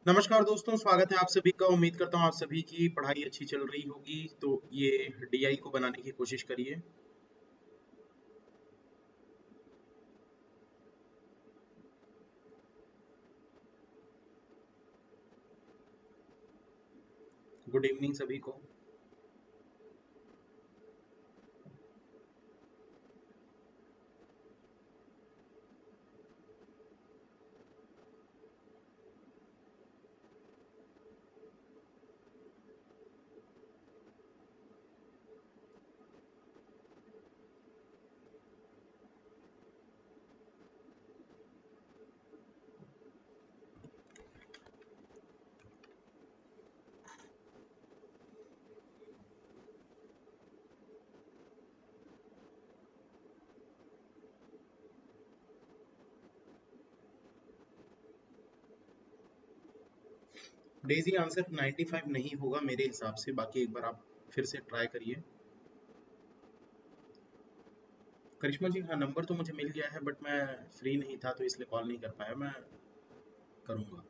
नमस्कार दोस्तों, स्वागत है आप सभी का। उम्मीद करता हूँ आप सभी की पढ़ाई अच्छी चल रही होगी। तो ये डीआई को बनाने की कोशिश करिए। गुड इवनिंग सभी को। डेजी आंसर 95 नहीं होगा मेरे हिसाब से। बाकी एक बार आप फिर से ट्राई करिए। करिश्मा जी, हाँ, नंबर तो मुझे मिल गया है बट मैं फ्री नहीं था तो इसलिए कॉल नहीं कर पाया। मैं करूँगा।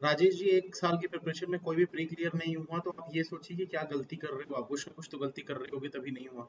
राजेश जी, एक साल की प्रिपरेशन में कोई भी प्री क्लियर नहीं हुआ तो आप ये सोचिए कि क्या गलती कर रहे हो। आप कुछ ना कुछ तो गलती कर रहे होगे तभी नहीं हुआ।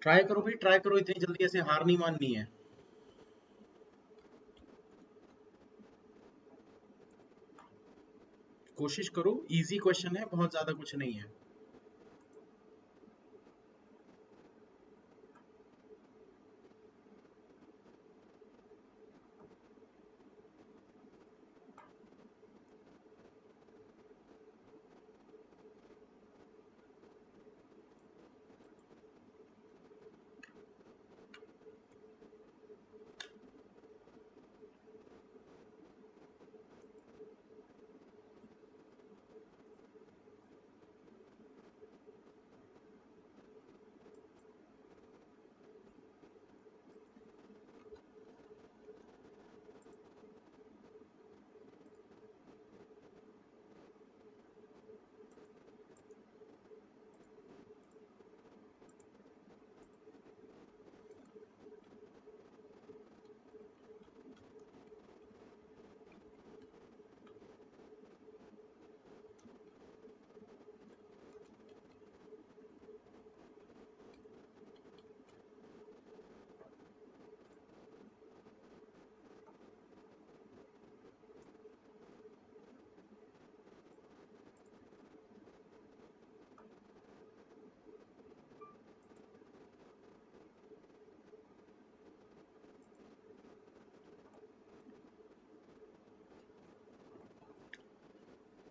ट्राई करो भाई, ट्राई करो। इतनी जल्दी ऐसे हार नहीं माननी है। कोशिश करो। इजी क्वेश्चन है, बहुत ज्यादा कुछ नहीं है।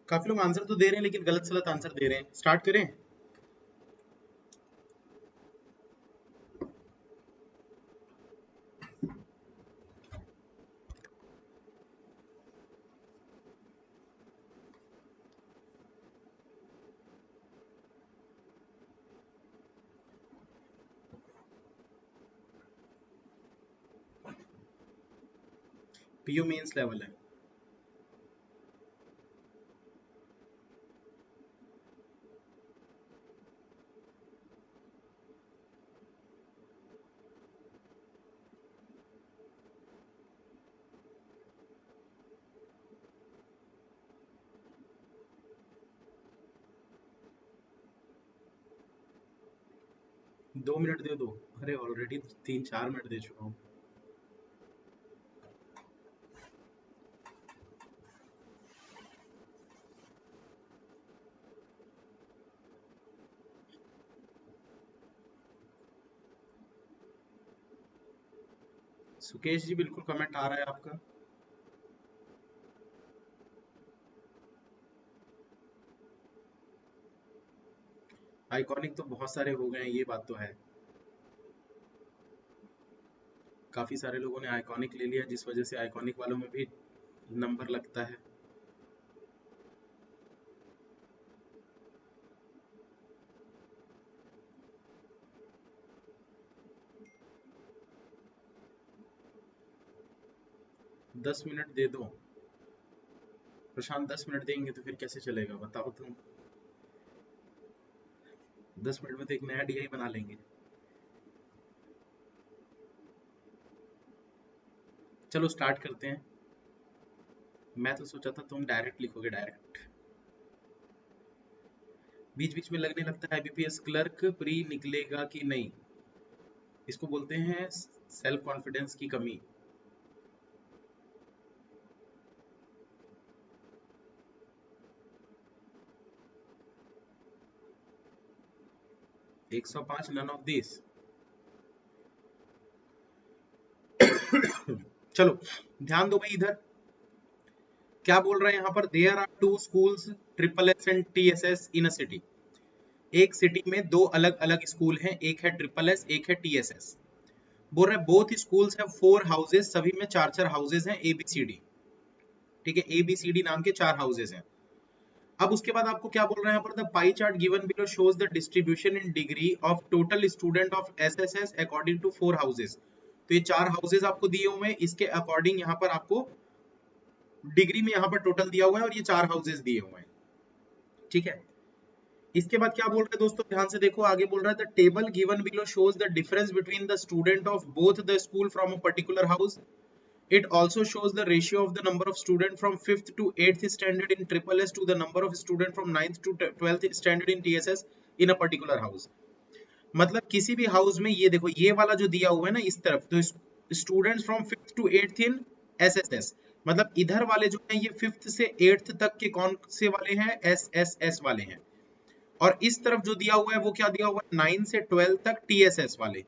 काफी लोग आंसर तो दे रहे हैं लेकिन गलत सलत आंसर दे रहे हैं। स्टार्ट करें? पीयू मेंस लेवल है। दो मिनट दे दो। अरे ऑलरेडी 3-4 मिनट दे चुका हूँ। सुकेश जी बिल्कुल कमेंट आ रहा है आपका। आइकॉनिक तो बहुत सारे हो गए हैं, ये बात तो है। काफी सारे लोगों ने आइकॉनिक ले लिया जिस वजह से आइकॉनिक वालों में भी नंबर लगता है। दस मिनट दे दो प्रशांत। 10 मिनट देंगे तो फिर कैसे चलेगा बताओ तुम। 10 मिनट में तो एक नया डीआई बना लेंगे। चलो स्टार्ट करते हैं। मैं तो सोचा था तुम डायरेक्ट लिखोगे, डायरेक्ट। बीच बीच में लगने लगता है आईबीपीएस क्लर्क प्री निकलेगा कि नहीं। इसको बोलते हैं सेल्फ कॉन्फिडेंस की कमी। एक 105 नन ऑफ दिस। चलो ध्यान दो भाई इधर। क्या बोल रहे हैं यहाँ पर? There are two schools triple S and TSS in a city. एक सिटी में दो अलग अलग स्कूल हैं, एक है ट्रिपल एस एक है टीएसएस। बोल रहे बोथ स्कूल्स हैव 4 हाउसेस, सभी में 4-4 हाउसेस हैं एबीसीडी। ठीक है, एबीसीडी नाम के 4 हाउसेस हैं। अब उसके बाद आपको क्या बोल रहे हैं यहाँ पर? The pie chart given below shows the distribution in degree of total student of SSS according to 4 houses. तो ये 4 हाउसेस आपको दिए हुए हैं, इसके अकॉर्डिंग यहाँ पर आपको डिग्री में यहाँ पर टोटल दिया हुआ है और ये 4 हाउसेस दिए हुए हैं। ठीक है, इसके बाद क्या बोल रहे हैं दोस्तों? ध्यान से देखो, आगे बोल रहा है the table given below shows the difference between the student of both the school from a particular house. It also shows the ratio of the number of students from 5th to 8th standard in triple S to the number of students from 9th to 12th standard in TSS in a particular house। मतलब किसी भी house में ये देखो, ये वाला जो दिया हुआ है ना इस तरफ, तो students from 5th to 8th in SSS, मतलब इधर वाले जो हैं ये 5th से 8th तक के कौन से वाले हैं? SSS वाले हैं। और इस तरफ जो दिया हुआ है वो क्या दिया हुआ है? 9 से 12 तक TSS वाले।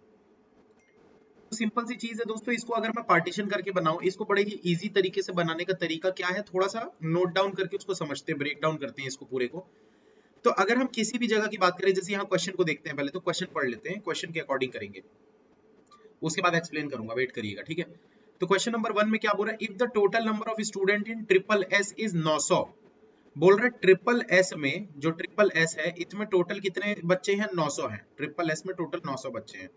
सिंपल सी चीज है दोस्तों, इसको अगर मैं पार्टीशन करके बनाऊं, इसको बड़े ही इजी तरीके से बनाने का तरीका क्या है, थोड़ा सा नोट डाउन करके उसको समझते हैं, ब्रेक डाउन करते हैं इसको पूरे को। तो अगर हम किसी भी जगह की बात करें, जैसे यहाँ क्वेश्चन को देखते हैं, पहले तो क्वेश्चन पढ़ लेते हैं, क्वेश्चन के अकॉर्डिंग करेंगे, उसके बाद एक्सप्लेन करूंगा, वेट करिएगा। ठीक है, तो क्वेश्चन नंबर 1 में क्या बोल रहा है? If the total number of student in triple S is 900। बोल रहा है ट्रिपल एस में, जो ट्रिपल एस है इसमें टोटल कितने बच्चे हैं? 900 हैं। ट्रिपल एस में टोटल 900 बच्चे हैं।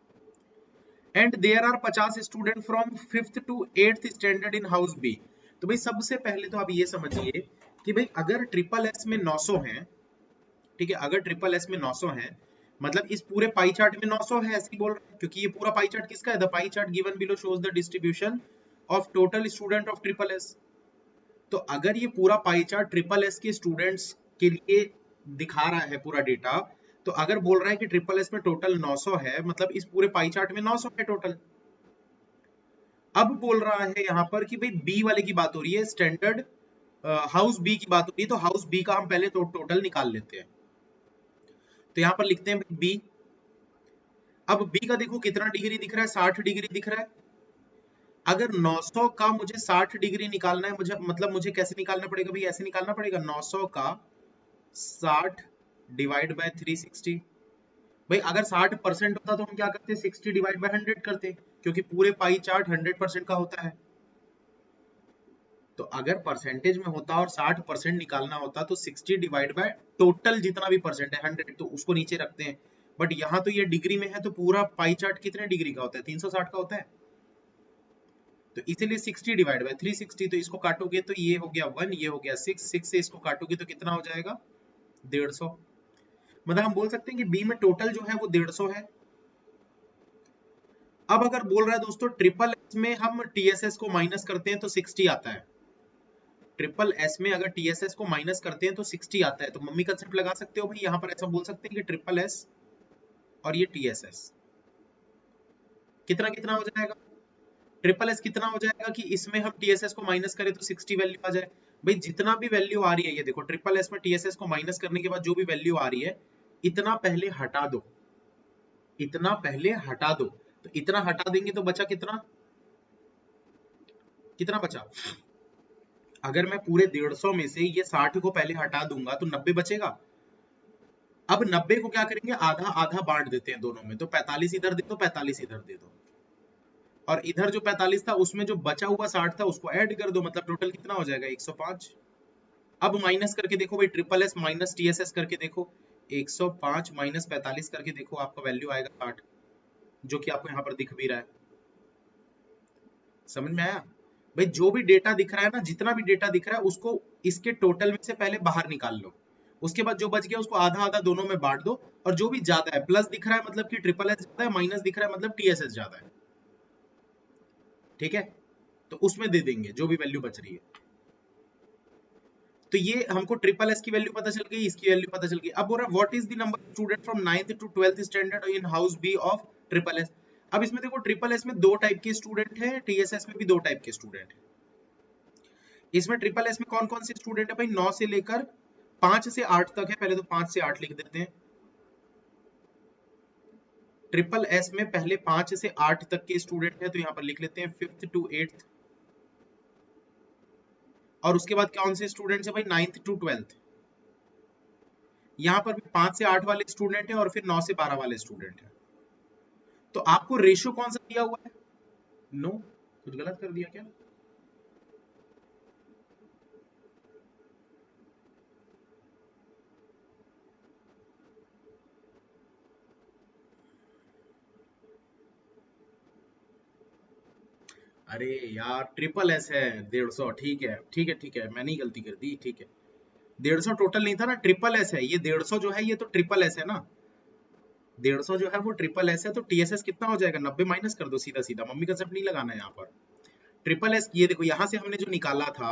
And there are 50 student from 5th to 8th standard in house B. तो भाई सबसे पहले तो आप ये समझिए कि भाई अगर ट्रिपल एस में 900 हैं, ठीक है, अगर ट्रिपल एस में 900 हैं, मतलब इस पूरे पाई चार्ट में 900 है, ऐसे ही बोल रहे हैं, क्योंकि ये पूरा पाई चार्ट किसका है? The pie chart given below shows the distribution of total student of triple S. तो अगर ये पूरा पाई चार्ट ट्रिपल एस के स्टूडेंट्स के लिए दिखा रहा है पूरा डेटा, तो अगर बोल रहा है कि ट्रिपल एस में टोटल 900 है, मतलब इस पूरे पाई चार्ट में 900 है टोटल। अब बोल रहा है यहाँ पर कि भाई बी वाले की बात हो रही है, स्टैंडर्ड हाउस बी की बात हो रही है, तो हाउस बी का हम पहले तो टोटल निकाल लेते हैं। तो यहाँ पर लिखते हैं बी। अब बी का देखो कितना डिग्री दिख रहा है? 60 डिग्री दिख रहा है। अगर 900 का मुझे 60 डिग्री निकालना है, मुझे मतलब मुझे कैसे निकालना पड़ेगा भाई, ऐसे निकालना पड़ेगा 900 का 60 डिवाइड बाय 360। भाई अगर 60% होता तो हम क्या करते, 60 डिवाइड बाय 100 करते, क्योंकि पूरे पाई चार्ट 100% का होता है। तो अगर परसेंटेज में होता और 60% निकालना होता तो 60 डिवाइड बाय टोटल जितना भी परसेंट है 100, तो उसको नीचे रखते हैं। बट यहाँ तो ये डिग्री में है, तो पूरा पाई चार्ट कितने डिग्री का होता है, 360 का होता है। तो इसीलिए 60 डिवाइड बाय 360, तो इसको काटोगे तो ये हो गया 1, ये हो गया 6, 6 से इसको काटोगे तो कितना हो जाएगा 150। मतलब हम बोल सकते हैं कि बी में टोटल जो है वो 150 है। अब अगर बोल रहा है दोस्तों ट्रिपल एस में हम टीएसएस को माइनस करते हैं तो 60 आता है, ट्रिपल एस में अगर टीएसएस को माइनस करते हैं तो 60 आता है, तो मम्मी कंसेप्ट लगा सकते हो भाई, यहाँ पर ऐसा बोल सकते हैं कि ट्रिपल एस और ये टीएसएस कितना कितना हो जाएगा, ट्रिपल एस कितना हो जाएगा कि इसमें हम टीएसएस को माइनस करें तो 60 वैल्यू आ जाए। भाई जितना भी वैल्यू आ रही है, ये देखो ट्रिपल एस में टीएसएस को माइनस करने के बाद जो भी वैल्यू आ रही है, इतना पहले हटा दो, इतना पहले हटा दो। तो इतना हटा देंगे तो बचा कितना, कितना बचा, अगर मैं पूरे 150 में से ये 60 को पहले हटा दूंगा तो 90 बचेगा। अब 90 को क्या करेंगे, आधा आधा बांट देते हैं दोनों में, तो 45 इधर दे दो, 45 इधर दे दो, और इधर जो 45 था उसमें जो बचा हुआ 60 था उसको ऐड कर दो, मतलब टोटल कितना हो जाएगा 105। अब माइनस करके देखो भाई, ट्रिपल एस माइनस टीएसएस करके देखो, 105 माइनस 45 करके देखो, आपका वैल्यू आएगा 60, जो कि आपको यहाँ पर दिख भी रहा है। समझ में आया भाई, जो भी डेटा दिख रहा है ना, जितना भी डेटा दिख रहा है उसको इसके टोटल में से पहले बाहर निकाल लो, उसके बाद जो बच गया उसको आधा आधा दोनों में बांट दो, और जो भी ज्यादा है, प्लस दिख रहा है मतलब कि ट्रिपल एस ज्यादा है, माइनस दिख रहा है मतलब टीएसएस ज्यादा है, ठीक है, तो उसमें दे देंगे जो भी वैल्यू बच रही है। तो ये हमको ट्रिपल एस की वैल्यू पता चल गई, इसकी वैल्यू पता चल गई। अब बोल रहा है what is the number of student from 9th to 12th standard in house B of triple S. अब इसमें देखो ट्रिपल एस में दो टाइप के स्टूडेंट है, टीएसएस में भी दो टाइप के स्टूडेंट है। इसमें ट्रिपल एस में कौन कौन से स्टूडेंट है भाई, 9 से लेकर 5 से 8 तक है, पहले तो 5 से 8 लिख देते हैं। ट्रिपल एस में पहले 5 से 8 तक के स्टूडेंट है, तो यहाँ पर लिख लेते हैं 5th to 8th। और उसके बाद कौन से स्टूडेंट्स है भाई, 9th to 12th। यहाँ पर भी 5 से 8 वाले स्टूडेंट है और फिर 9 से 12 वाले स्टूडेंट है। तो आपको रेशियो कौन सा दिया हुआ है, नो कुछ गलत कर दिया क्या, अरे यार ट्रिपल एस है 150, ठीक है ठीक है ठीक है, मैंने ही गलती कर दी, ठीक है 150 टोटल नहीं था ना, ट्रिपल एस है ये, 150 जो है ये तो ट्रिपल एस है ना, 150 जो है वो ट्रिपल एस है, तो टीएसएस कितना हो जाएगा, 90 माइनस कर दो सीधा सीधा, मम्मी कंसेप्ट नहीं लगाना है यहाँ पर। ट्रिपल एस ये देखो, यहाँ से हमने जो निकाला था,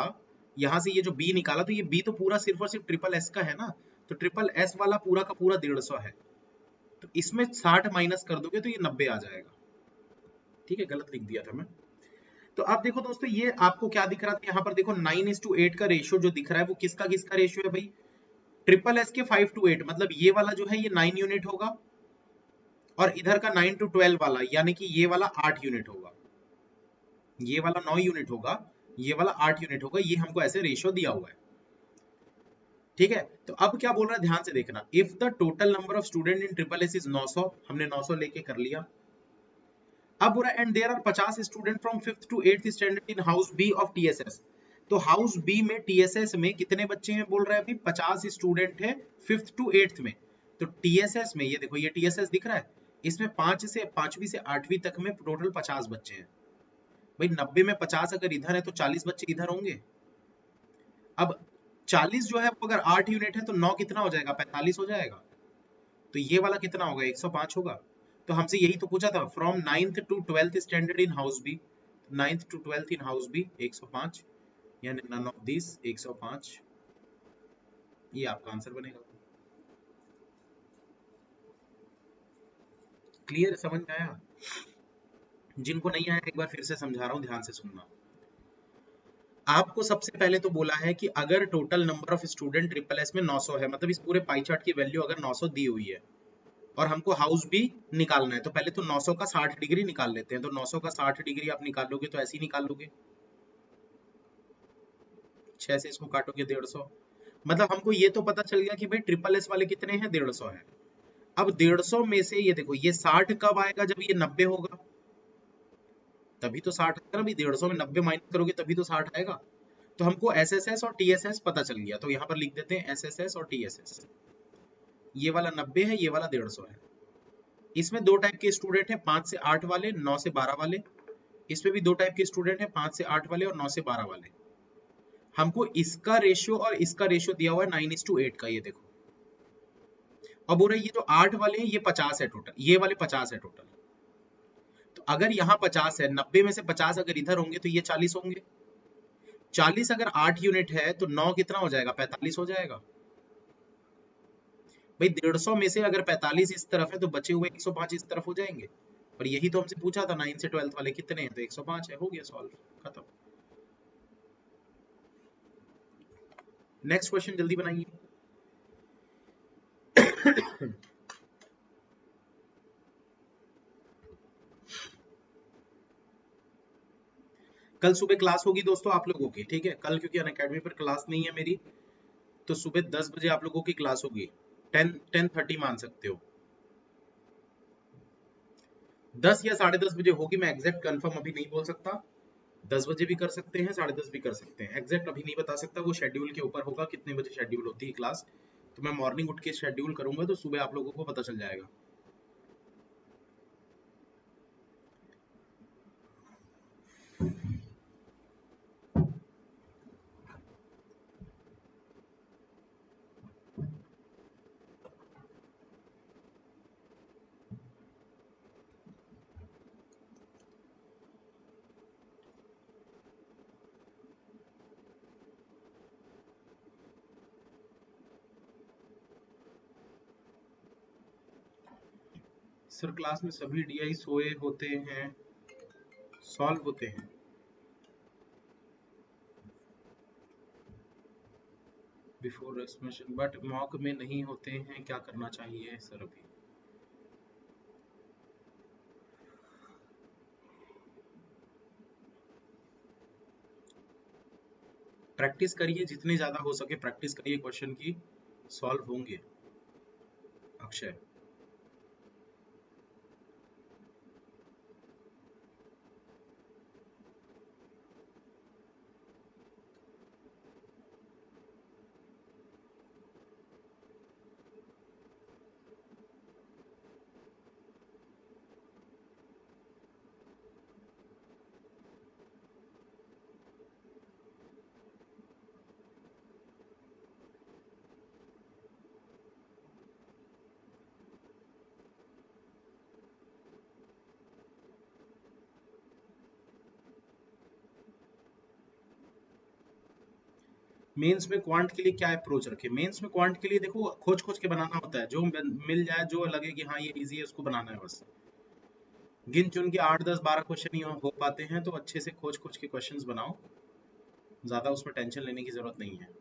यहाँ से ये जो बी निकाला, तो ये बी तो पूरा सिर्फ और सिर्फ ट्रिपल एस का है ना, तो ट्रिपल एस वाला पूरा का पूरा 150 है, तो इसमें 60 माइनस कर दोगे तो ये 90 आ जाएगा, ठीक है, गलत लिख दिया था मैं। तो आप देखो दोस्तों, ये आपको क्या दिख रहा था, यहाँ पर देखो 9:8 का रेशियो जो दिख रहा है वो किसका किसका रेशियो है भाई, ट्रिपल एस के 5:8, मतलब ये वाला जो है ये 9 यूनिट होगा, और इधर का 9 to 12 वाला, यानी कि ये वाला 8 यूनिट होगा, ये वाला 9 यूनिट होगा, ये वाला 8 यूनिट होगा, ये हमको ऐसे रेशियो दिया हुआ है, ठीक है। तो अब क्या बोल रहा है, ध्यान से देखना, if the total number of student in triple S is 900, हमने 900 लेके कर लिया। अब बोल रहा है and there are 50 student from 5th to 8th standard in house B of TSS, तो हाउस बी में टीएसएस में कितने बच्चे हैं, बोल रहा है अभी 50 स्टूडेंट है 5th to 8th में, तो टीएसएस में ये देखो, ये टीएसएस दिख रहा है, इसमें 5वीं से 8वीं तक में टोटल 50 बच्चे हैं। भाई 90 में 50 अगर इधर है तो 40 बच्चे इधर होंगे। अब 40 जो है वो अगर 8 यूनिट है तो 9 कितना हो जाएगा, 45 हो जाएगा, तो ये वाला कितना होगा, 105 होगा। तो हमसे यही तो पूछा था, from 9th to 12th standard in house B, 9th to 12th in house B 105, यानी नन ऑफ दिस 105, ये आपका आंसर बनेगा। क्लियर, समझ में आया, जिनको नहीं आया एक बार फिर से समझा रहा हूँ, ध्यान से सुनना। आपको सबसे पहले तो बोला है कि अगर total number of student triple S में 900 है, मतलब इस पूरे पाई चार्ट की वैल्यू अगर 900 दी हुई है, और हमको हाउस भी निकालना है। तो पहले तो 900 का 60 डिग्री निकाल लेते हैं। तो 900 का 60 डिग्री आप निकालोगे तो ऐसे ही निकाल लोगे, 6 से इसको काटोगे 150। मतलब हमको ये तो पता चल गया कि भाई ट्रिपल एस वाले कितने हैं, 150 है। अब 150 में से ये देखो, ये 60 कब आएगा, जब ये 90 होगा, तभी तो 60 आएगा ना। अभी 150 में 90 माइनस करोगे तभी तो 60 आएगा। तो हमको एस एस एस और टी एस एस पता चल गया, तो यहाँ पर लिख देते हैं एस एस एस और टी एस एस। ये वाला 90 है, ये वाला 150 है। इसमें दो टाइप के स्टूडेंट हैं, 5 से 8 वाले, 9 से 12 वाले। इसमें भी दो टाइप के स्टूडेंट हैं, 5 से 8 वाले और 9 से 12 वाले। हमको इसका रेशियो और इसका रेशियो दिया हुआ है 9:8 का, ये देखो। अब बोल रहे ये जो 8 वाले हैं ये 50 है टोटल, ये वाले 50 है टोटल। तो अगर यहाँ 50 है, 90 में से 50 अगर इधर होंगे तो ये 40 होंगे। 40 अगर 8 यूनिट है तो 9 कितना हो जाएगा, 45 हो जाएगा। भाई 150 में से अगर 45 इस तरफ है तो बचे हुए 105 इस तरफ हो जाएंगे। और यही तो हमसे पूछा था 9 से 12 वाले कितने हैं, तो 105 है, हो गया सॉल्व, खत्म। नेक्स्ट क्वेश्चन जल्दी बनाइए। कल सुबह क्लास होगी दोस्तों आप लोगों की, ठीक है। कल क्योंकि अनअकैडमी पर क्लास नहीं है मेरी, तो सुबह 10 बजे आप लोगों की क्लास होगी। 10:30 मान सकते हो, 10 या 10:30 बजे होगी। मैं एग्जैक्ट कंफर्म अभी नहीं बोल सकता, 10 बजे भी कर सकते हैं, 10:30 भी कर सकते हैं, एग्जैक्ट अभी नहीं बता सकता। वो शेड्यूल के ऊपर होगा, कितने बजे शेड्यूल होती है क्लास। तो मैं मॉर्निंग उठ के शेड्यूल करूंगा तो सुबह आप लोगों को पता चल जाएगा। सर क्लास में सभी डीआई सोए होते हैं, सॉल्व होते हैं। बिफोर एक्सप्लेनेशन, बट मॉक में नहीं होते हैं, क्या करना चाहिए सर अभी। प्रैक्टिस करिए, जितने ज्यादा हो सके प्रैक्टिस करिए, क्वेश्चन की सॉल्व होंगे। अक्षय, मेंस में क्वांट के लिए क्या अप्रोच रखे। मेंस में क्वांट के लिए देखो, खोज खोज के बनाना होता है, जो मिल जाए, जो लगे कि हाँ ये इजी है, उसको बनाना है बस। गिन चुन के 8 10 12 क्वेश्चन ही हो पाते हैं, तो अच्छे से खोज खोज के क्वेश्चंस बनाओ, ज्यादा उसमें टेंशन लेने की जरूरत नहीं है।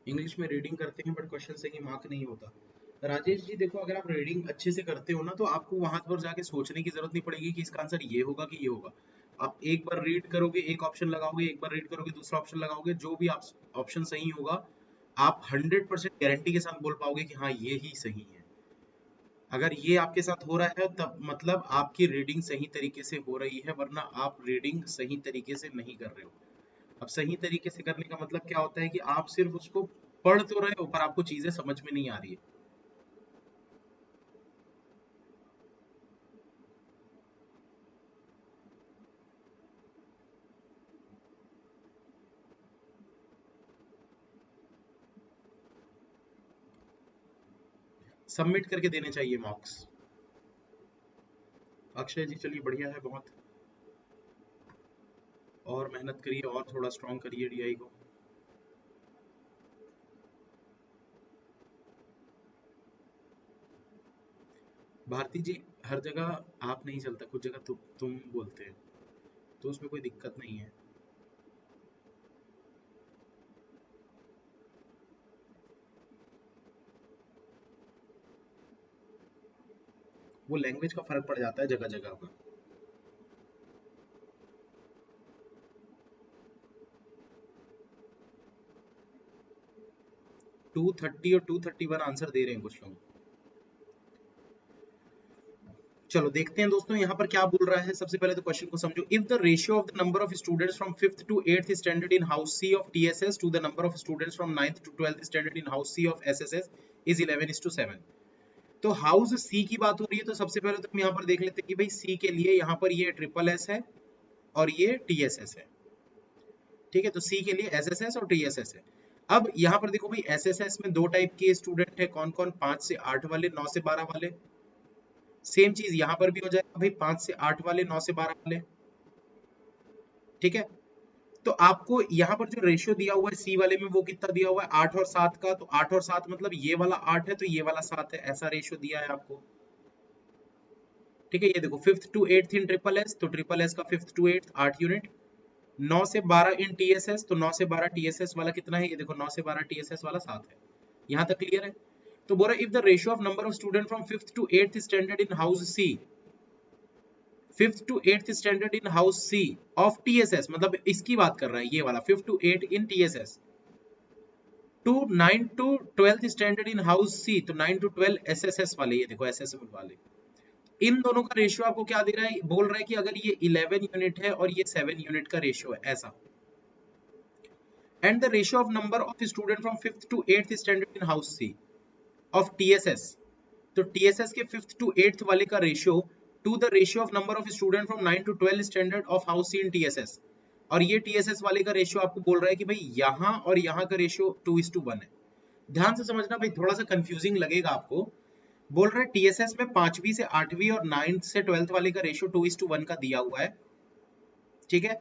इंग्लिश में रीडिंग करते हैं बट क्वेश्चन सही मार्क नहीं होता। राजेश जी देखो, अगर आप रीडिंग अच्छे से करते हो ना, तो आपको वहां पर जाके सोचने की जरूरत नहीं पड़ेगी कि इसका आंसर ये होगा कि ये होगा। आप एक बार रीड करोगे, एक ऑप्शन लगाओगे, एक बार रीड करोगे, दूसरा ऑप्शन लगाओगे, जो भी आप ऑप्शन सही होगा, आप 100% गारंटी के साथ बोल पाओगे कि हाँ ये ही सही है। अगर ये आपके साथ हो रहा है तब मतलब आपकी रीडिंग सही तरीके से हो रही है, वरना आप रीडिंग सही तरीके से नहीं कर रहे हो। अब सही तरीके से करने का मतलब क्या होता है कि आप सिर्फ उसको पढ़ तो रहे हो पर आपको चीजें समझ में नहीं आ रही है। सबमिट करके देने चाहिए मार्क्स। अक्षय जी चलिए बढ़िया है बहुत, और मेहनत करिए और थोड़ा स्ट्रॉन्ग करिए डीआई को। भारती जी हर जगह आप नहीं चलता, कुछ जगह तुम बोलते हैं, तो उसमें कोई दिक्कत नहीं है। वो लैंग्वेज का फर्क पड़ जाता है जगह जगह पर। 230 और 231 आंसर दे रहे हैं कुछ लोग। चलो देखते हैं दोस्तों यहाँ पर क्या बोल रहा है। सबसे पहले तो क्वेश्चन को समझो। If the ratio of the number of students from 5th to 8th standard in house C of TSS to the number of students from 9th to 12th standard in house C of SSS is 11:7, तो house सी की बात हो रही है। तो सबसे पहले तो हम यहाँ पर देख लेते हैं कि भाई सी के लिए यहाँ पर ये ट्रिपल एस है और ये टीएसएस है, ठीक है। तो सी के लिए एसएसएस और टीएसएस है। अब यहाँ पर देखो भाई एसएसएस में दो टाइप के स्टूडेंट है, कौन कौन, 5 से 8 वाले, 9 से 12 वाले। सेम चीज यहाँ पर भी हो जाएगा भाई, 5 से 8 वाले, 9 से 12 वाले, ठीक है। तो आपको यहाँ पर जो रेशियो दिया हुआ है सी वाले में वो कितना दिया हुआ है, 8 और 7 का। तो 8 और 7 मतलब ये वाला 8 है तो ये वाला 7 है, ऐसा रेशियो दिया है आपको, ठीक है। ये देखो 5th to 8th in triple S, तो ट्रिपल एस का 5th to 8th 8 यूनिट। 9 से 12 इन टीएसएस, तो 9 से 12 टीएसएस वाला कितना है, ये देखो 9 से 12 टीएसएस वाला 7 है। यहाँ तक क्लियर है। तो बोल रहा if the ratio of number of student from 5th to 8th standard in house C, 5th to 8th standard in house C of TSS, मतलब इसकी बात कर रहा है ये वाला 5th to 8 in TSS, to 9 to 12th standard in house C, तो 9 to 12 SSS वाले, ये देखो एसएसएस वाले, इन दोनों का रेशियो आपको क्या दे रहा है, बोल रहा है कि अगर ये 11 यूनिट है और ये 7 यूनिट का रेशियो है ऐसा। And the ratio of number of student from 5th to 8th standard in house C of TSS, तो टीएसएस के 5th to 8th वाले का ratio to the ratio of number of student from 9 to 12 standard of house C in TSS, और ये TSS वाले का ratio आपको बोल रहा है कि भाई यहाँ और यहाँ का रेशियो 2:1 है। ध्यान से समझना भाई, थोड़ा सा कंफ्यूजिंग लगेगा आपको। बोल रहा है टीएसएस में 5वीं से 8वीं और 9th से 12th वाले का रेशियो 2:1 का दिया हुआ है, ठीक है।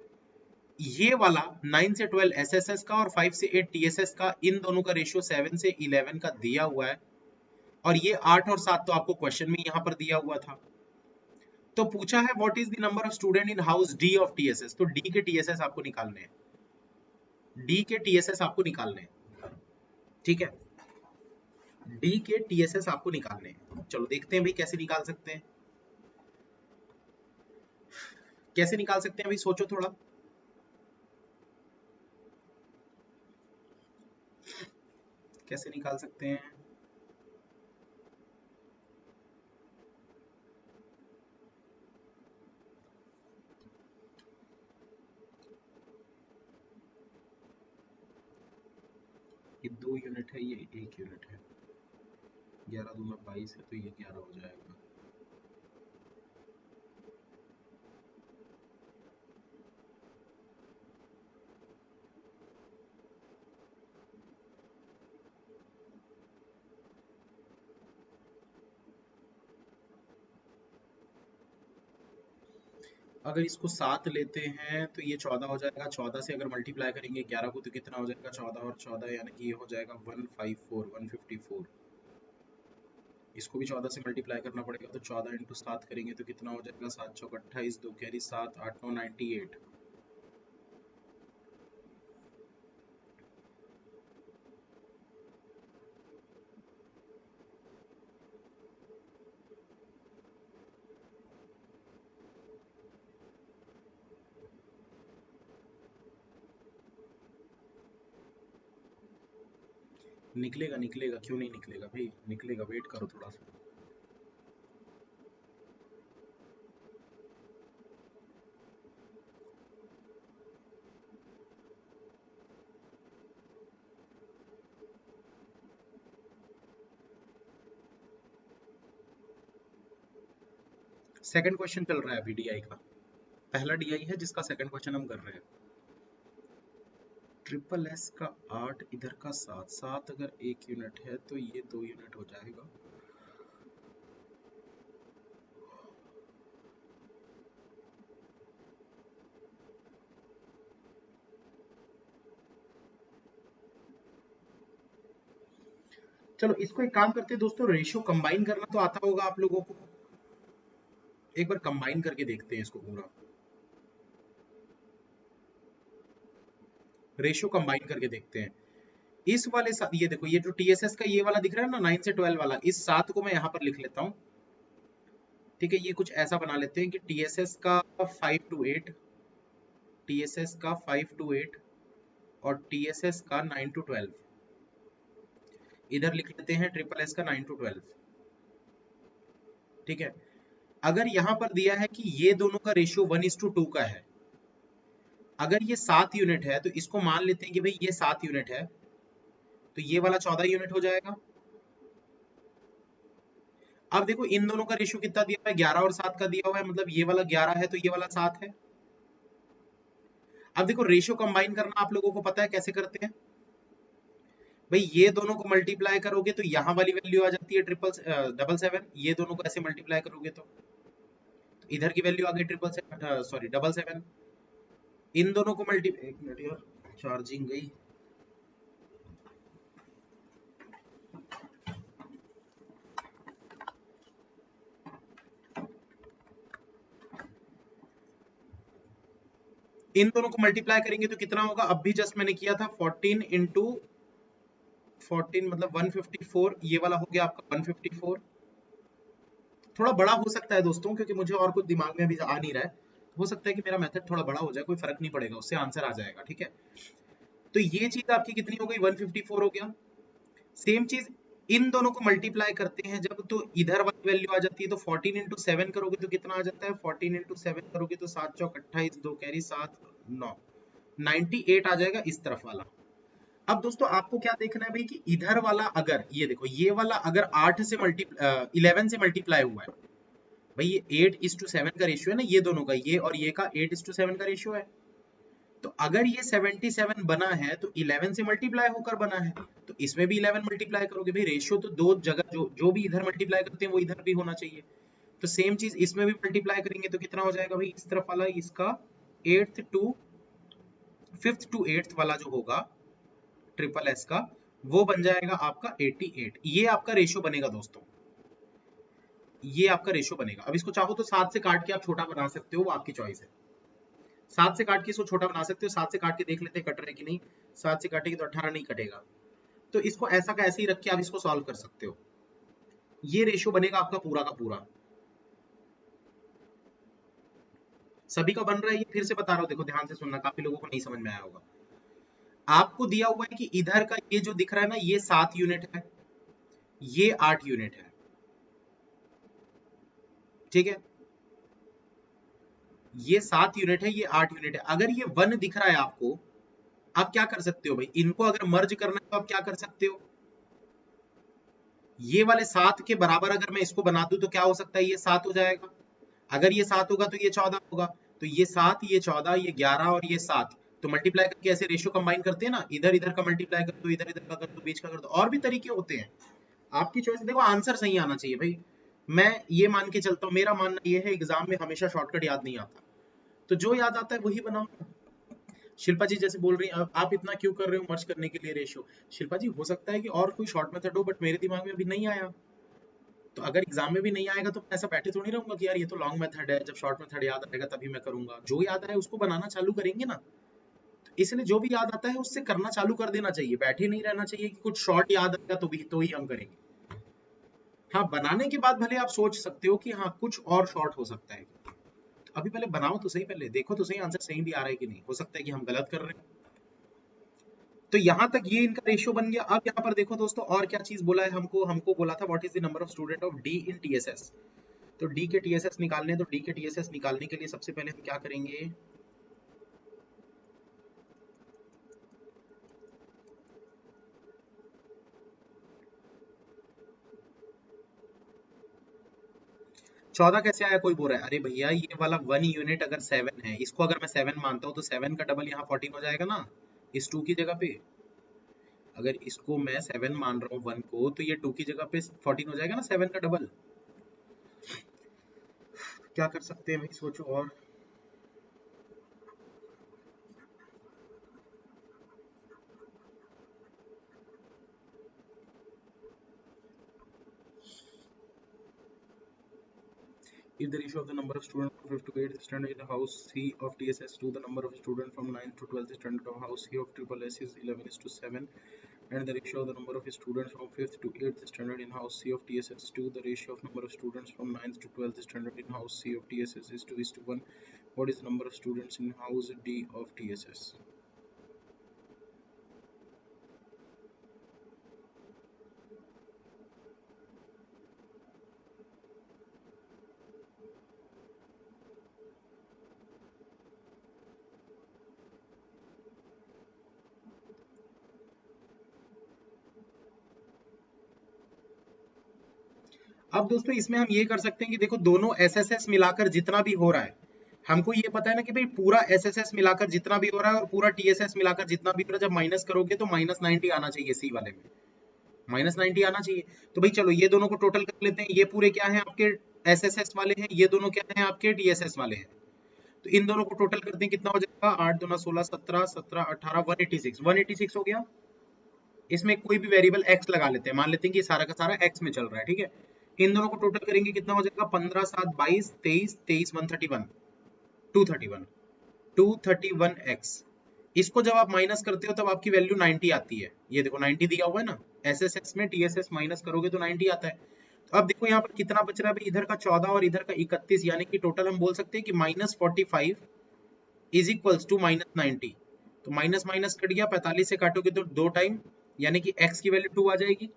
ये वाला 9 से 12 एसएसएस का और 5 से 8 टीएसएस का, इन दोनों का रेशियो 7 से 11 का दिया हुआ है, और ये 8 और 7 तो आपको क्वेश्चन में यहाँ पर दिया हुआ था। तो पूछा है what is the number of student in house D of TSS, तो डी के टीएसएस आपको निकालने हैं, डी के टीएसएस आपको निकालने हैं, ठीक है। डी के टीएसएस आपको निकालने हैं। चलो देखते हैं भाई कैसे निकाल सकते हैं, कैसे निकाल सकते हैं भाई, सोचो थोड़ा। कैसे निकाल सकते हैं, ये 2 यूनिट है, ये 1 यूनिट है, 11 दूना 22 है, तो ये 11 हो जाएगा। अगर इसको 7 लेते हैं तो ये 14 हो जाएगा, 14 से अगर मल्टीप्लाई करेंगे 11 को तो कितना हो जाएगा, 14 और 14 यानी कि ये हो जाएगा 154। इसको भी 14 से मल्टीप्लाई करना पड़ेगा, तो 14 इंटू 7 करेंगे तो कितना हो जाएगा, 7 चौक 28, 2 कैरी 7, 8 9 98। निकलेगा निकलेगा, क्यों नहीं निकलेगा भाई, निकलेगा, वेट करो थोड़ा सा। सेकंड क्वेश्चन चल रहा है अभी डीआई का, पहला डीआई है जिसका सेकंड क्वेश्चन हम कर रहे हैं। ट्रिपल एस का 8, इधर का 7, 7 अगर 1 यूनिट है तो ये 2 यूनिट हो जाएगा, चलो इसको एक काम करते हैं दोस्तों, रेशियो कंबाइन करना तो आता होगा आप लोगों को, एक बार कंबाइन करके देखते हैं इसको पूरा, रेशियो कंबाइन करके देखते हैं। इस वाले साथ ये देखो, ये जो टीएसएस का ये वाला दिख रहा है ना 9 से 12 वाला, इस 7 को मैं यहाँ पर लिख लेता हूँ। ठीक है, ये कुछ ऐसा बना लेते हैं कि टीएसएस का 5 to 8, टीएसएस का 5 to 8 और टीएसएस का 9 to 12, इधर लिख लेते हैं ट्रिपल एस का 9 to 12। ठीक है, अगर यहां पर दिया है कि ये दोनों का रेशियो 1:2 का है, अगर ये 7 यूनिट है तो इसको मान लेते हैं कि भाई ये 7 यूनिट है, तो ये वाला 14 यूनिट हो जाएगा। अब देखो इन दोनों का रेशियो कितना दिया हुआ है, 11 और 7 का दिया हुआ है, मतलब ये वाला 11 है तो ये वाला 7 है। अब देखो रेशियो कंबाइन करना आप लोगों को पता है कैसे करते हैं भाई, ये दोनों को मल्टीप्लाई करोगे तो यहाँ वाली वैल्यू आ जाती है 777, ये दोनों को ऐसे मल्टीप्लाई करोगे तो इधर की वैल्यू आ गई 777, सॉरी 777। इन दोनों को एक मिनट यार, चार्जिंग गई। इन दोनों को मल्टीप्लाई करेंगे तो कितना होगा, अब भी जस्ट मैंने किया था 14 इंटू 14 मतलब 154, ये वाला हो गया आपका 154। थोड़ा बड़ा हो सकता है दोस्तों, क्योंकि मुझे और कुछ दिमाग में अभी आ नहीं रहा है, हो सकता है कि मेरा मेथड थोड़ा बड़ा हो जाए, कोई फर्क नहीं पड़ेगा, उससे आंसर आ जाएगा। ठीक है, तो ये चीज आपकी कितनी हो गई, 154 हो गया। सेम चीज इन दोनों को मल्टीप्लाई करते हैं जब, तो इधर वाली वैल्यू आ जाती है, तो 14 इंटू 7 करोगे तो कितना आ जाता है, 14 इंटू 7 करोगे तो 7 चौक 28, 2 कैरी 7 9, 98 आ जाएगा इस तरफ वाला। अब दोस्तों आपको क्या देखना है भाई कि इधर वाला अगर ये देखो, ये वाला अगर 8 से 11 से मल्टीप्लाई हुआ है भाई, ये 8:7 का रेशियो है ना, ये दोनों का, ये और ये का 8:7 का रेशियो है। तो अगर ये 77 बना है तो 11 से मल्टीप्लाई होकर बना है, तो इसमें भी 11 मल्टीप्लाई करोगे भाई, रेशियो तो दो जगह, जो जो भी इधर मल्टीप्लाई करते हैं वो इधर भी होना चाहिए। तो सेम चीज इसमें भी मल्टीप्लाई करेंगे तो कितना हो जाएगा भाई, इस तरफ वाला इसका 8th to 5th to 8th वाला जो होगा ट्रिपल एस का, वो बन जाएगा आपका 88। ये आपका रेशियो बनेगा दोस्तों, ये आपका रेशियो बनेगा। अब इसको चाहो तो 7 से काट के आप छोटा बना सकते हो, वो आपकी चॉइस है। 7 से काट के इसको छोटा बना सकते हो, 7 से काट के देख लेते हैं कट रहे कि नहीं, 7 से काटेंगे तो 18 नहीं कटेगा, तो इसको ऐसा का ऐसे ही रख के आप इसको सॉल्व कर सकते हो। ये रेशियो बनेगा आपका पूरा का पूरा। सभी का बन रहा है, ये फिर से बता रहा हूं, देखो ध्यान से सुनना, काफी लोगों को नहीं समझ में आया होगा। आपको दिया हुआ है कि इधर का ये जो दिख रहा है ना, ये 7 यूनिट है, ये 8 यूनिट है। ठीक है, ये 7 यूनिट है, ये 8 यूनिट है। अगर ये 1 दिख रहा है आपको, आप क्या कर सकते हो भाई, इनको अगर मर्ज करना है तो आप क्या कर सकते हो, ये वाले 7 के बराबर अगर मैं इसको बना दूं तो क्या हो सकता है, ये 7 हो जाएगा। अगर ये 7 होगा तो ये 14 होगा, तो ये 7, ये 14, ये 11 और ये 7, तो मल्टीप्लाई करके ऐसे रेशियो कंबाइन करते हैं ना, इधर इधर का मल्टीप्लाई कर दो, इधर इधर का कर दो, बीच का कर दो, और भी तरीके होते हैं, आपकी चॉइस। देखो आंसर सही आना चाहिए भाई, मैं ये मान के चलता हूँ, मेरा मानना ये है एग्जाम में हमेशा शॉर्टकट याद नहीं आता, तो जो याद आता है वही बनाओ। शिल्पा जी जैसे बोल रही हैं, आप इतना क्यों कर रहे हो मर्ज करने के लिए रेशियो, शिल्पा जी हो सकता है कि और कोई शॉर्ट मेथड हो, बट मेरे दिमाग में अभी नहीं आया। तो अगर एग्जाम में भी नहीं आएगा तो मैं ऐसा बैठे थोड़ी रहूंगा कि यार ये तो लॉन्ग मेथड है, जब शॉर्ट मेथड याद आएगा तभी मैं करूंगा। जो याद आए उसको बनाना चालू करेंगे ना, तो इसलिए जो भी याद आता है उससे करना चालू कर देना चाहिए, बैठे नहीं रहना चाहिए कि कुछ शॉर्ट याद आएगा तो ही हम करेंगे। हाँ, बनाने के बाद भले आप सोच सकते हो कि हाँ कुछ और शॉर्ट हो सकता है, अभी पहले बनाओ तो सही, पहले देखो तो सही आंसर सही भी आ रहा है कि नहीं, हो सकता है कि हम गलत कर रहे हैं। तो यहां तक ये इनका रेशियो बन गया। अब यहाँ पर देखो दोस्तों, और क्या चीज बोला है हमको, हमको बोला था what is the number of student of D in TSS. तो डी के टीएसएस निकालने, तो डी के टीएसएस निकालने के लिए सबसे पहले हम क्या करेंगे, चौदह कैसे आया, कोई बोल रहा है, अरे भैया ये वाला 1 यूनिट अगर 7 है, इसको अगर मैं 7 मानता हूँ तो 7 का डबल यहाँ 14 हो जाएगा ना, इस 2 की जगह पे। अगर इसको मैं 7 मान रहा हूँ 1 को, तो ये 2 की जगह पे 14 हो जाएगा ना, 7 का डबल। क्या कर सकते हैं भाई, सोचो। और if the ratio of the number of students from 5th to 8th standard in the house C of TSS to the number of students from 9th to 12th standard of house C of triple S is 11:7, and the ratio of the number of students from 5th to 8th standard in house C of TSS to the ratio of number of students from 9th to 12th standard in house C of TSS is 2:1, what is the number of students in house D of TSS? अब दोस्तों इसमें हम ये कर सकते हैं कि देखो दोनों एसएसएस मिलाकर जितना भी हो रहा है, हमको ये पता है ना कि भाई पूरा एसएसएस मिलाकर जितना भी हो रहा है और पूरा टीएसएस मिलाकर जितना भी हो रहा है, जब माइनस करोगे तो -90 आना चाहिए सी वाले में, -90 आना चाहिए। तो भाई चलो ये दोनों को टोटल कर लेते हैं, ये पूरे क्या है आपके एसएसएस वाले हैं, ये दोनों क्या है आपके टीएसएस वाले हैं। तो इन दोनों को टोटल करते हैं, कितना हो जाएगा 8 दूना 16 17 17 18 186 हो गया। इसमें कोई भी वेरिएबल x लगा लेते हैं, मान लेते हैं कि सारा का सारा x में चल रहा है, ठीक है। इन दोनों को टोटल करेंगे कितना हो जाएगा 15 7 22 23 23 131 231x। इसको जब आप माइनस करते हो तब आपकी वैल्यू 90 आती है, ये देखो 90 दिया हुआ है ना, एसएसएस में टीएसएस माइनस करोगे तो 90 आता है। तो अब देखो यहाँ पर कितना बच रहा है भाई, इधर का 14 और इधर का 31, यानी कि टोटल हम बोल सकते हैं कि -45 इज इक्वल्स टू -90। तो माइनस माइनस कट गया, 45 से काटोगे तो 2 टाइम, यानी कि x की वैल्यू 2 आ जाएगी,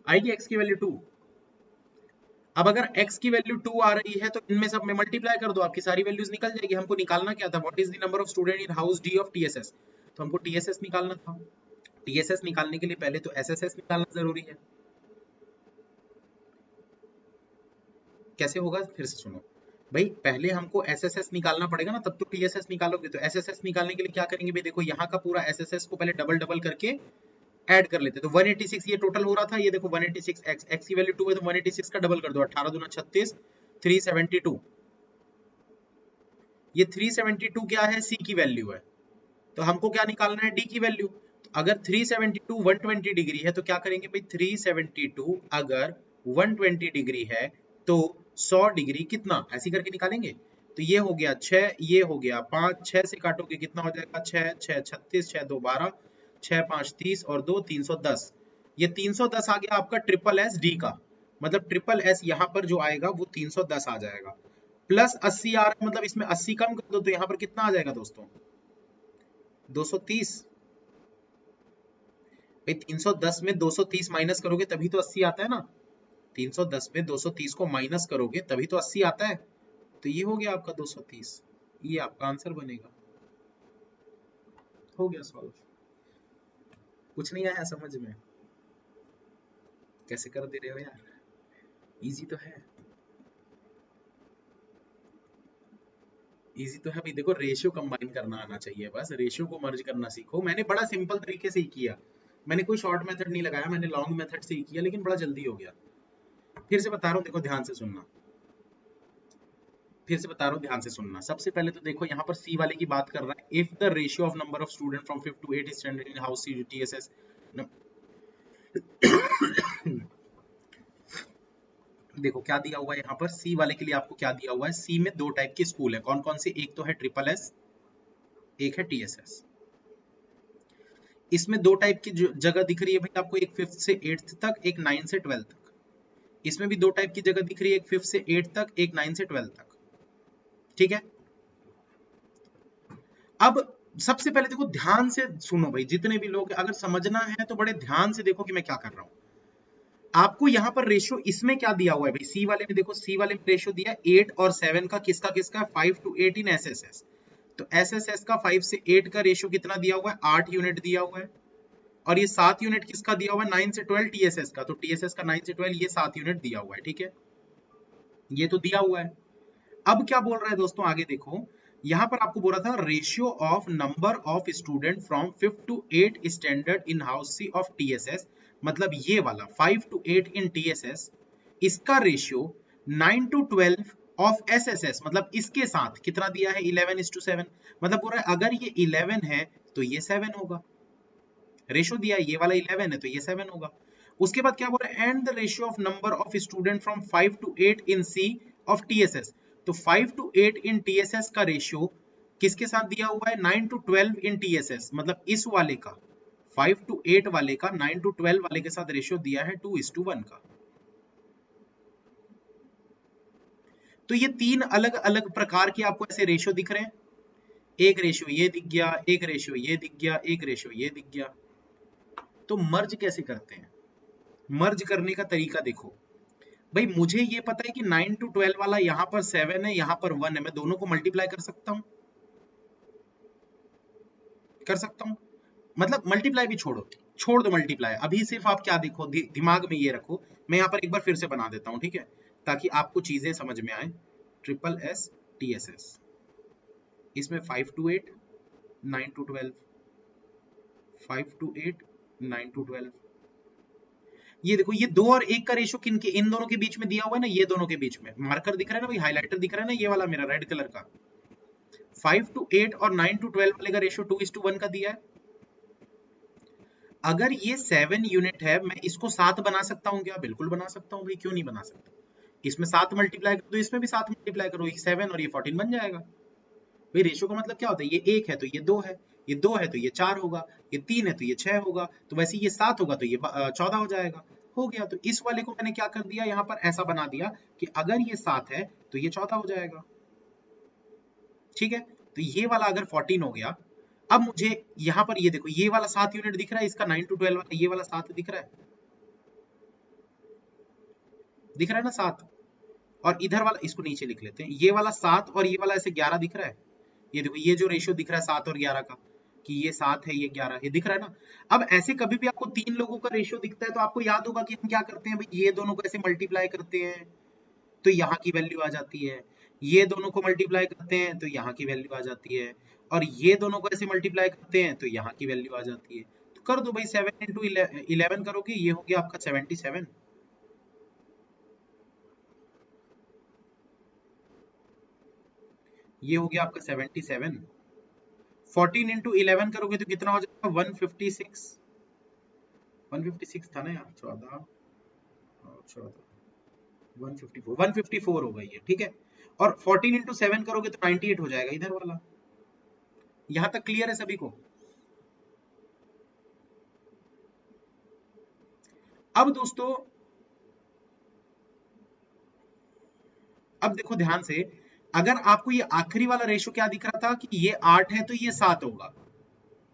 आएगी x की वैल्यू 2। अब अगर x की वैल्यू 2 आ रही है तो इनमें सब में मल्टीप्लाई कर दो, आपकी सारी वैल्यूज निकल जाएगी। हमको निकालना क्या था, what is the number of student in house D of TSS, तो हमको टीएसएस निकालना था। टीएसएस निकालने के लिए पहले तो एसएसएस निकालना जरूरी है। कैसे होगा फिर से सुनो भाई, पहले हमको एसएसएस निकालना पड़ेगा ना, तब तो टीएसएस निकालोगे। तो एसएसएस निकालने के लिए क्या करेंगे भाई, देखो यहाँ का पूरा एसएसएस को पहले डबल डबल करके ऐड कर लेते। तो 186 ये टोटल हो रहा था, ये देखो 186 x की वैल्यू 2 है तो 186 का डबल कर दो, 18 दूना 36 372। ये 372 क्या है, c की वैल्यू है। तो हमको क्या निकालना है, d की वैल्यू। तो अगर 372 120 डिग्री है तो क्या करेंगे भाई, 372 अगर 120 डिग्री है तो 100 डिग्री कितना, ऐसी करके निकालेंगे। तो ये हो गया 6, ये हो गया 5, 6 से काटोगे कितना हो जाएगा 6 6 36 6 2 12 6 5 30 और 2 310। ये 310 आ गया आपका ट्रिपल एस डी का, मतलब ट्रिपल एस यहाँ पर जो आएगा वो 310 आ जाएगा। प्लस 80 आ रहा है, मतलब इसमें 80 कम कर दो तो यहाँ पर कितना आ जाएगा दोस्तों 230। भाई 310 में 230 माइनस करोगे तभी तो 80 आता है ना, 310 में 230 को माइनस करोगे तभी तो 80 आता है। तो ये हो गया आपका 230, ये आपका आंसर बनेगा। हो गया सॉल्व। कुछ नहीं आया समझ में, कैसे कर दे रहे हो यार, इजी तो है, इजी तो है भाई। देखो रेशियो कंबाइन करना आना चाहिए, बस रेशियो को मर्ज करना सीखो। मैंने बड़ा सिंपल तरीके से ही किया, मैंने कोई शॉर्ट मेथड नहीं लगाया, मैंने लॉन्ग मेथड से ही किया, लेकिन बड़ा जल्दी हो गया। फिर से बता रहा हूँ, देखो ध्यान से सुनना, फिर से बता रहा हूँ ध्यान से सुनना। सबसे पहले तो देखो यहाँ पर सी वाले की बात कर रहा है, if the ratio of number of student from 5th to 8th standard in house C TSS. देखो क्या दिया हुआ है यहाँ पर, सी वाले के लिए आपको क्या दिया हुआ है, सी में 2 टाइप के स्कूल है, कौन कौन से, एक तो है ट्रिपल एस, एक है टीएसएस। इसमें 2 टाइप की जगह दिख रही है भाई आपको, एक 5th से 8th तक, एक 9 से 12 तक। इसमें भी 2 टाइप की जगह दिख रही है, एक 5th से 8 तक, एक 9 से 12 तक, ठीक है। अब सबसे पहले देखो ध्यान से सुनो भाई, जितने भी लोग, अगर समझना है तो बड़े ध्यान से देखो कि मैं क्या कर रहा हूं। आपको यहाँ पर रेशियो इसमें क्या दिया हुआ है भाई, सी वाले में देखो, सी वाले में रेशियो दिया 8 और 7 का, किसका किसका, 5 to 8 इन एसएसएस। तो एसएसएस का 5 से 8 का रेशियो कितना दिया हुआ है, 8 यूनिट दिया हुआ है। और ये 7 यूनिट किसका दिया हुआ है, 9 से 12 टीएसएस का। तो टीएसएस का 9 से 12 ये 7 यूनिट दिया हुआ है, ठीक है, ये तो दिया हुआ है। अब क्या बोल रहा है दोस्तों, आगे देखो, यहां पर आपको बोल रहा था ratio of number of student from 5th to 8th standard in house C of TSS, मतलब ये वाला 5 to 8 इन टीएसएस, इसका रेशियो 9 to 12 ऑफ एसएसएस, मतलब इसके साथ कितना दिया है 11:7, मतलब बोल रहा है अगर ये 11 है तो ये 7 होगा। रेशियो दिया है, ये वाला 11 है तो ये 7 होगा। उसके बाद क्या बोल रहा है, and the ratio of number of student from 5 to 8 in C of TSS. तो 5 to 8 इन टीएसएस का रेशियो किसके साथ दिया हुआ है, 9 to 12 इन टीएसएस, मतलब इस वाले का 5 to 8 वाले का 9 to 12 वाले के साथ रेशियो दिया है 2:1 का। तो ये तीन अलग अलग प्रकार के आपको ऐसे रेशियो दिख रहे हैं, एक रेशियो ये दिख गया, एक रेशियो ये दिख गया, एक रेशियो ये दिख गया। तो मर्ज कैसे करते हैं, मर्ज करने का तरीका देखो भाई, मुझे ये पता है कि 9 to 12 वाला यहाँ पर 7 है, यहाँ पर 1 है, मैं दोनों को मल्टीप्लाई कर सकता हूँ, कर सकता हूँ, मतलब मल्टीप्लाई भी छोड़ दो मल्टीप्लाई, अभी सिर्फ आप क्या देखो, दिमाग में ये रखो, मैं यहाँ पर एक बार फिर से बना देता हूँ, ठीक है, ताकि आपको चीजें समझ में आए। Triple S T S S, इसमें 5 to 8 9 to 12, 5 to 8 9 to 12, ये देखो ये 2 और 1 का रेशियो किन के, इन दोनों के बीच में दिया हुआ है ना, ये दोनों के बीच में मार्कर दिख रहा है ना भाई, हाइलाइटर दिख रहा है ना, ये वाला मेरा रेड कलर का, 5 to 8 और 9 to 12 वाले का रेशियो 2:1 का दिया है। अगर ये 7 यूनिट है, मैं इसको 7 बना सकता हूँ क्या, बिल्कुल बना सकता हूँ भाई, क्यों नहीं बना सकता, इसमें 7 मल्टीप्लाई करो तो इसमें भी 7 मल्टीप्लाई करो, ये 7 और ये 14 बन जाएगा भाई। रेशियो का मतलब क्या होता है, ये 1 है तो ये 2 है, ये 2 है तो ये 4 होगा, ये 3 है तो ये 6 होगा, तो वैसे ये 7 होगा तो ये 14 हो जाएगा, हो गया। तो इस वाले को मैंने क्या कर दिया, यहाँ पर ऐसा बना दिया कि अगर ये 7 है तो ये 14 हो जाएगा, ठीक है। तो ये वाला अगर 14 हो गया, अब मुझे यहाँ पर ये देखो, ये वाला 7 यूनिट दिख रहा है, इसका 9 to 12 वाला, ये वाला 7 दिख रहा है, दिख रहा है ना 7, और इधर वाला इसको नीचे लिख लेते हैं, ये वाला 7 और ये वाला ऐसे 11 दिख रहा है, ये देखो ये जो रेशियो दिख रहा है 7 और 11 का, कि ये 7 है ये 11 है, दिख रहा है ना। अब ऐसे कभी भी आपको 3 लोगों का रेशियो दिखता है तो आपको याद होगा कि हम क्या करते हैं भाई, ये दोनों को ऐसे मल्टीप्लाई करते हैं तो यहाँ की वैल्यू आ जाती है, ये दोनों को मल्टीप्लाई करते हैं तो यहाँ की वैल्यू आ जाती है, और ये दोनों को ऐसे मल्टीप्लाई करते हैं तो यहाँ की वैल्यू आ जाती है। तो कर दो भाई, 7 into 11 करोगे, ये हो गया आपका 77, ये हो गया आपका 77। 14 into 11 करोगे तो कितना हो जाएगा, 156, 156 था ना यार, 14 154 हो गई है, ठीक है। और 14 into 7 करोगे तो 98 हो जाएगा इधर वाला। यहां तक क्लियर है सभी को। अब दोस्तों, अब देखो ध्यान से, अगर आपको ये आखिरी वाला रेशियो क्या दिख रहा था कि ये 8 है तो ये 7 होगा,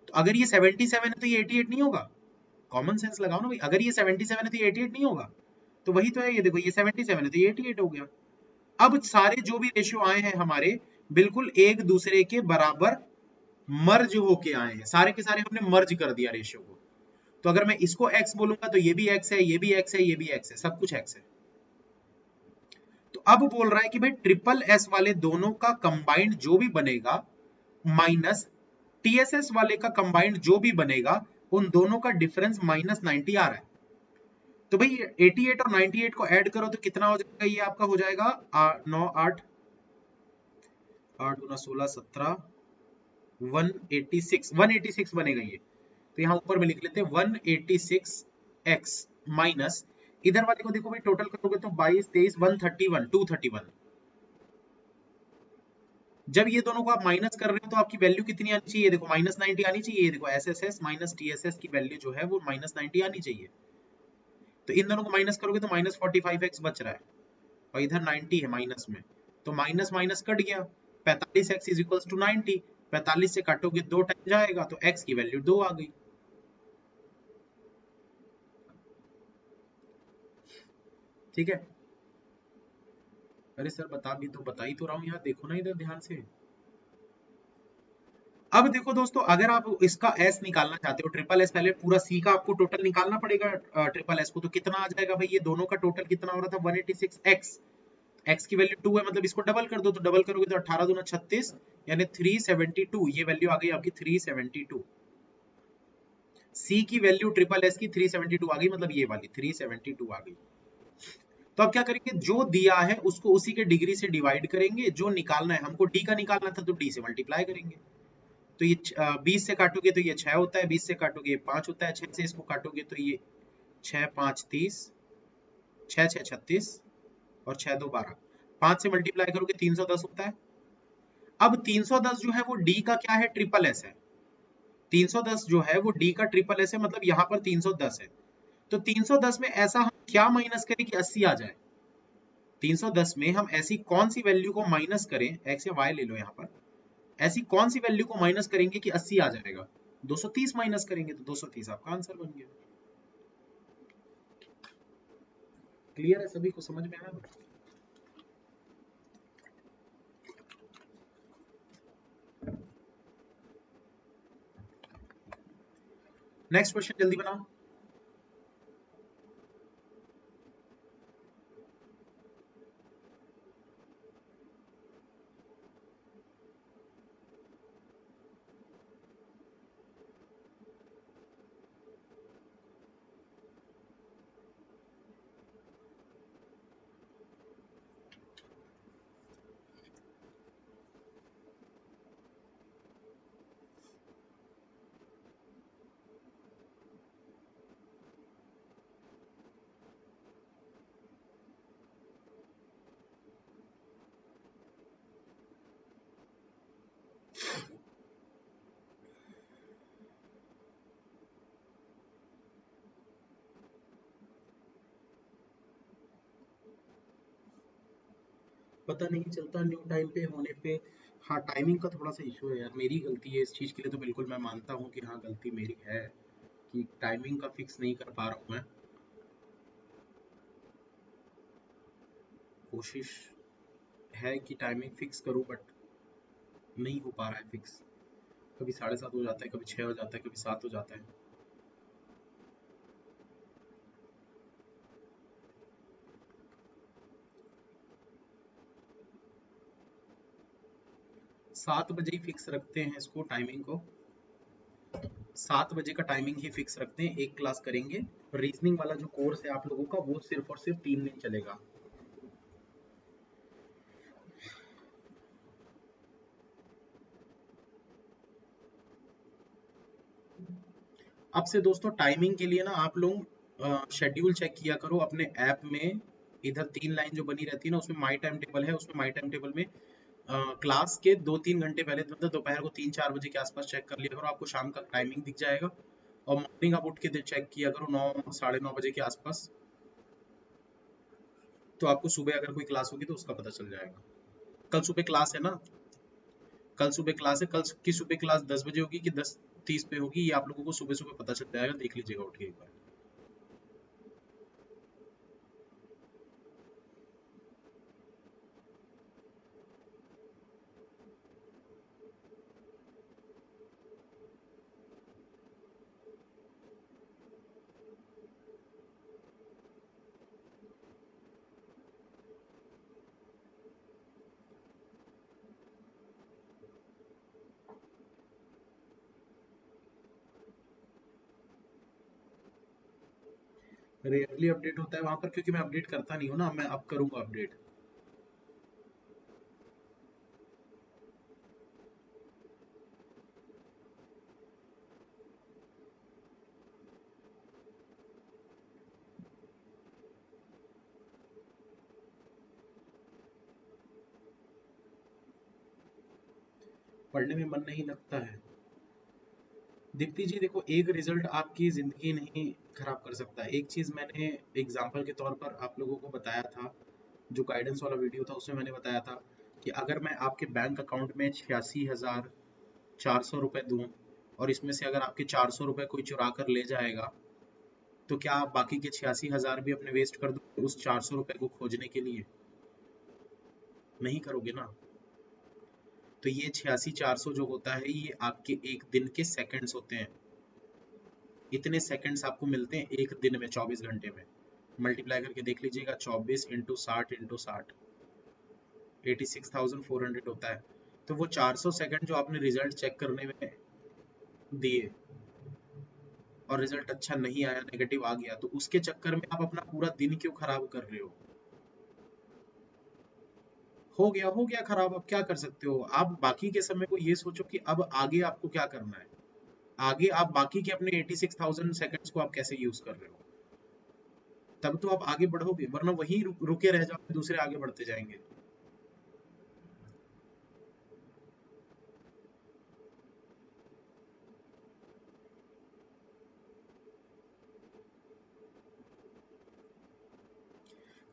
तो अगर ये 77 है तो ये 88 नहीं होगा, कॉमन सेंस लगाओ ना भाई, अगर ये 77 है तो ये 88 नहीं होगा, तो वही तो है, ये देखो ये 77 है तो ये 88 हो गया। अब सारे जो भी रेशियो आए हैं हमारे, बिल्कुल एक दूसरे के बराबर मर्ज होके आए हैं, सारे के सारे हमने मर्ज कर दिया रेशियो को। तो अगर मैं इसको x बोलूंगा तो ये भी x है, ये भी x है, ये भी x है, सब कुछ x है। तो अब बोल रहा है कि भाई ट्रिपल एस वाले दोनों का कंबाइंड जो भी बनेगा माइनस टीएसएस वाले का कंबाइंड जो भी बनेगा, उन दोनों का डिफरेंस -90 आ रहा है। तो भाई 88 और 98 को ऐड करो तो कितना हो जाएगा, ये आपका हो जाएगा 9 8 8 गुना 16 17 186 बनेगा ये। तो यहाँ ऊपर में लिख लेते हैं 186x माइनस, इधर वाले को देखो भाई, टोटल करोगे तो 22 23 131 231। जब ये दोनों को आप माइनस कर रहे हो तो आपकी वैल्यू कितनी आनी चाहिए, देखो -90 आनी चाहिए, ये देखो एसएसएस माइनस टीएसएस की वैल्यू जो है वो -90 आनी चाहिए। तो इन दोनों को माइनस करोगे तो -45x बच रहा है, और इधर 90 है माइनस में, तो माइनस माइनस कट गया, 45x इज इक्वल्स टू 90, 45 से काटोगे 2 टाइम जाएगा तो x की वैल्यू 2 आ गई। ठीक है, अरे सर बता ही तो रहा हूँ यार, देखो ना इधर ध्यान से। अब देखो दोस्तों, अगर आप इसका s निकालना चाहते हो, ट्रिपल एस, पहले पूरा c का आपको टोटल निकालना पड़ेगा ट्रिपल एस को, तो कितना आ जाएगा भाई, ये दोनों का टोटल कितना हो रहा था 186x, x की वैल्यू 2 है, मतलब इसको डबल कर दो, तो डबल करोगे तो 18 दूना 36 यानी 372, ये वैल्यू आ गई आपकी 372। c की वैल्यू ट्रिपल एस की 372 आ गई, मतलब ये वाली 372 आ गई। तो अब क्या करेंगे, जो दिया है उसको उसी के डिग्री से डिवाइड करेंगे, जो निकालना है हमको d का निकालना था तो d से मल्टीप्लाई करेंगे। तो ये 20 से काटोगे तो ये 6 होता है, 20 से काटोगे ये 5 होता है, 6 से इसको काटोगे तो ये 6 5 30, 6 6 36 और 6 2 12। 5 से मल्टीप्लाई करोगे 310 होता है। अब 310 जो है वो डी का क्या है, ट्रिपल एस है। 310 जो है वो डी का ट्रिपल एस है, मतलब यहाँ पर 310 है। तो 310 में ऐसा हम क्या माइनस करें कि 80 आ जाए। 310 में हम ऐसी कौन सी वैल्यू को माइनस करें, एक्स या वाई ले लो यहाँ पर, ऐसी कौन सी वैल्यू को माइनस करेंगे कि 80 आ जाएगा। 230 माइनस करेंगे तो 230 आपका आंसर बन गया। क्लियर है, सभी को समझ में आया। नेक्स्ट क्वेश्चन जल्दी बनाओ। पता नहीं चलता न्यू टाइम पे होने पे। हाँ, टाइमिंग का थोड़ा सा इशू है यार, मेरी गलती है इस चीज़ के लिए, तो बिल्कुल मैं मानता हूँ कि हाँ गलती मेरी है कि टाइमिंग का फिक्स नहीं कर पा रहा हूँ मैं। कोशिश है कि टाइमिंग फिक्स करूँ, बट नहीं हो पा रहा है फिक्स। कभी 7:30 हो जाता है, कभी 6 हो जाता है, कभी 7 हो जाता है। 7 बजे ही फिक्स रखते हैं इसको, टाइमिंग को 7 बजे का टाइमिंग ही फिक्स रखते हैं। एक क्लास करेंगे। रीजनिंग वाला जो कोर्स है आप लोगों का वो सिर्फ और सिर्फ 3 दिन चलेगा। अब से दोस्तों टाइमिंग के लिए ना आप लोग शेड्यूल चेक किया करो अपने ऐप में। इधर 3 लाइन जो बनी रहती है ना, उसमें माई टाइम टेबल है, उसमें माई टाइम टेबल में क्लास के 2-3 घंटे पहले, मतलब दोपहर को 3-4 बजे के आसपास चेक कर लिया करो, आपको शाम का टाइमिंग दिख जाएगा। और मॉर्निंग आप उठ के चेक किया करो 9 साढ़े 9 बजे के आसपास, तो आपको सुबह अगर कोई क्लास होगी तो उसका पता चल जाएगा। कल सुबह क्लास है ना, कल सुबह क्लास है। कल की सुबह क्लास 10 बजे होगी कि 10:30 पे होगी, ये आप लोगों को सुबह सुबह पता चल जाएगा, देख लीजिएगा उठ के एक बार। रेयरली अपडेट होता है वहां पर, क्योंकि मैं अपडेट करता नहीं हूँ ना, मैं अब करूंगा अपडेट। पढ़ने में मन नहीं लगता है। दीप्ति जी देखो, एक रिजल्ट आपकी जिंदगी नहीं खराब कर सकता। एक चीज मैंने एग्जाम्पल के तौर पर आप लोगों को बताया था, जो गाइडेंस वाला वीडियो था उसमें मैंने बताया था कि अगर मैं आपके बैंक अकाउंट में 86,400 रुपए दूं, और इसमें से अगर आपके 400 रुपए कोई चुरा कर ले जाएगा, तो क्या आप बाकी के 86,000 भी अपने वेस्ट कर दो उस 400 रुपए को खोजने के लिए? नहीं करोगे ना। तो ये 86,400 जो होता है, ये आपके एक दिन के सेकंड्स होते हैं। इतने सेकंड्स आपको मिलते हैं एक दिन में, 24 घंटे में। मल्टीप्लाई करके देख लीजिएगा, 24 × 60 × 60, 86,400 होता है। तो वो 400 सेकंड जो आपने रिजल्ट चेक करने में दिए और रिजल्ट अच्छा नहीं आया, नेगेटिव आ गया, तो उसके चक्कर में आप अपना पूरा दिन क्यों खराब कर रहे हो? हो गया खराब, अब क्या कर सकते हो आप? बाकी के समय को ये सोचो कि अब आगे आपको क्या करना है। आगे आप बाकी के अपने 86,000 सेकंड्स को आप कैसे यूज कर रहे हो। तब तो आप आगे बढ़ोगे, वरना वहीं रुके रह जाओगे, दूसरे आगे बढ़ते जाएंगे।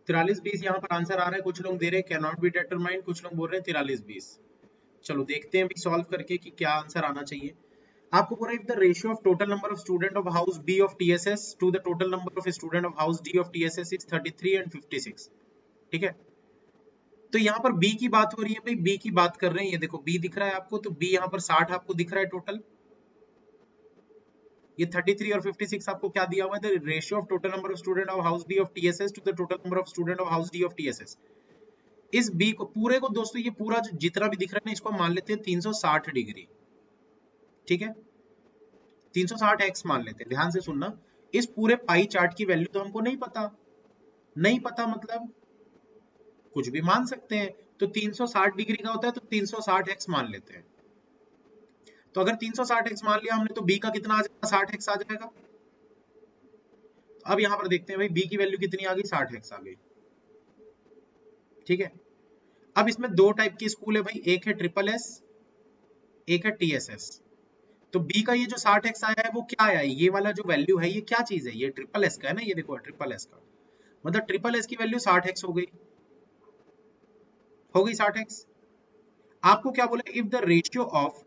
तिरालीस बीस यहाँ पर आंसर आ रहा है, कुछ लोग दे रहे हैं कैन नॉट बी डिटरमाइंड, कुछ लोग बोल रहे हैं तिरालीस बीस। चलो देखते हैं भी सॉल्व करके कि क्या आंसर आना चाहिए। आपको बोला if the ratio of total number of student of house B of TSS to the total number of student of house D of TSS is 33 and 56। ठीक है, तो यहाँ पर बी की बात हो रही है भाई, बी की बात कर रहे हैं, ये देखो बी दिख रहा है आपको, तो बी यहाँ पर 60 आपको दिख रहा है टोटल, ये 33 और 56 आपको क्या दिया हुआ है, the ratio of total number of student of house B of TSS to the total number of student of house D of TSS. इस बी को पूरे को दोस्तों, ये पूरा जितना भी दिख रहा है ना, इसको हम मान लेते हैं 360 डिग्री। ठीक है, 360 एक्स मान लेते हैं, ध्यान से सुनना। इस पूरे पाई चार्ट की वैल्यू तो हमको नहीं पता, नहीं पता मतलब कुछ भी मान सकते हैं, तो 360 डिग्री का होता है, तो 360 एक्स मान लेते हैं। तो अगर 360 एक्स मान लिया हमने, तो बी का कितना आ जाएगा, 60 एक्स आ जाएगा। अब यहां पर देखते हैं भाई, बी की वैल्यू कितनी आ गई, 60 एक्स आ गई। ठीक है, अब इसमें दो टाइप की स्कूल है भाई, एक है ट्रिपल एस, एक है टीएसएस। तो बी का ये जो 60 एक्स आया है वो क्या आया है, ये वाला जो वैल्यू है ये क्या चीज है, ये ट्रिपल एस का है ना, ये देखो ट्रिपल एस का, मतलब ट्रिपल एस की वैल्यू 60 एक्स हो गई, हो गई 60 एक्स। आपको क्या बोला, if the ratio of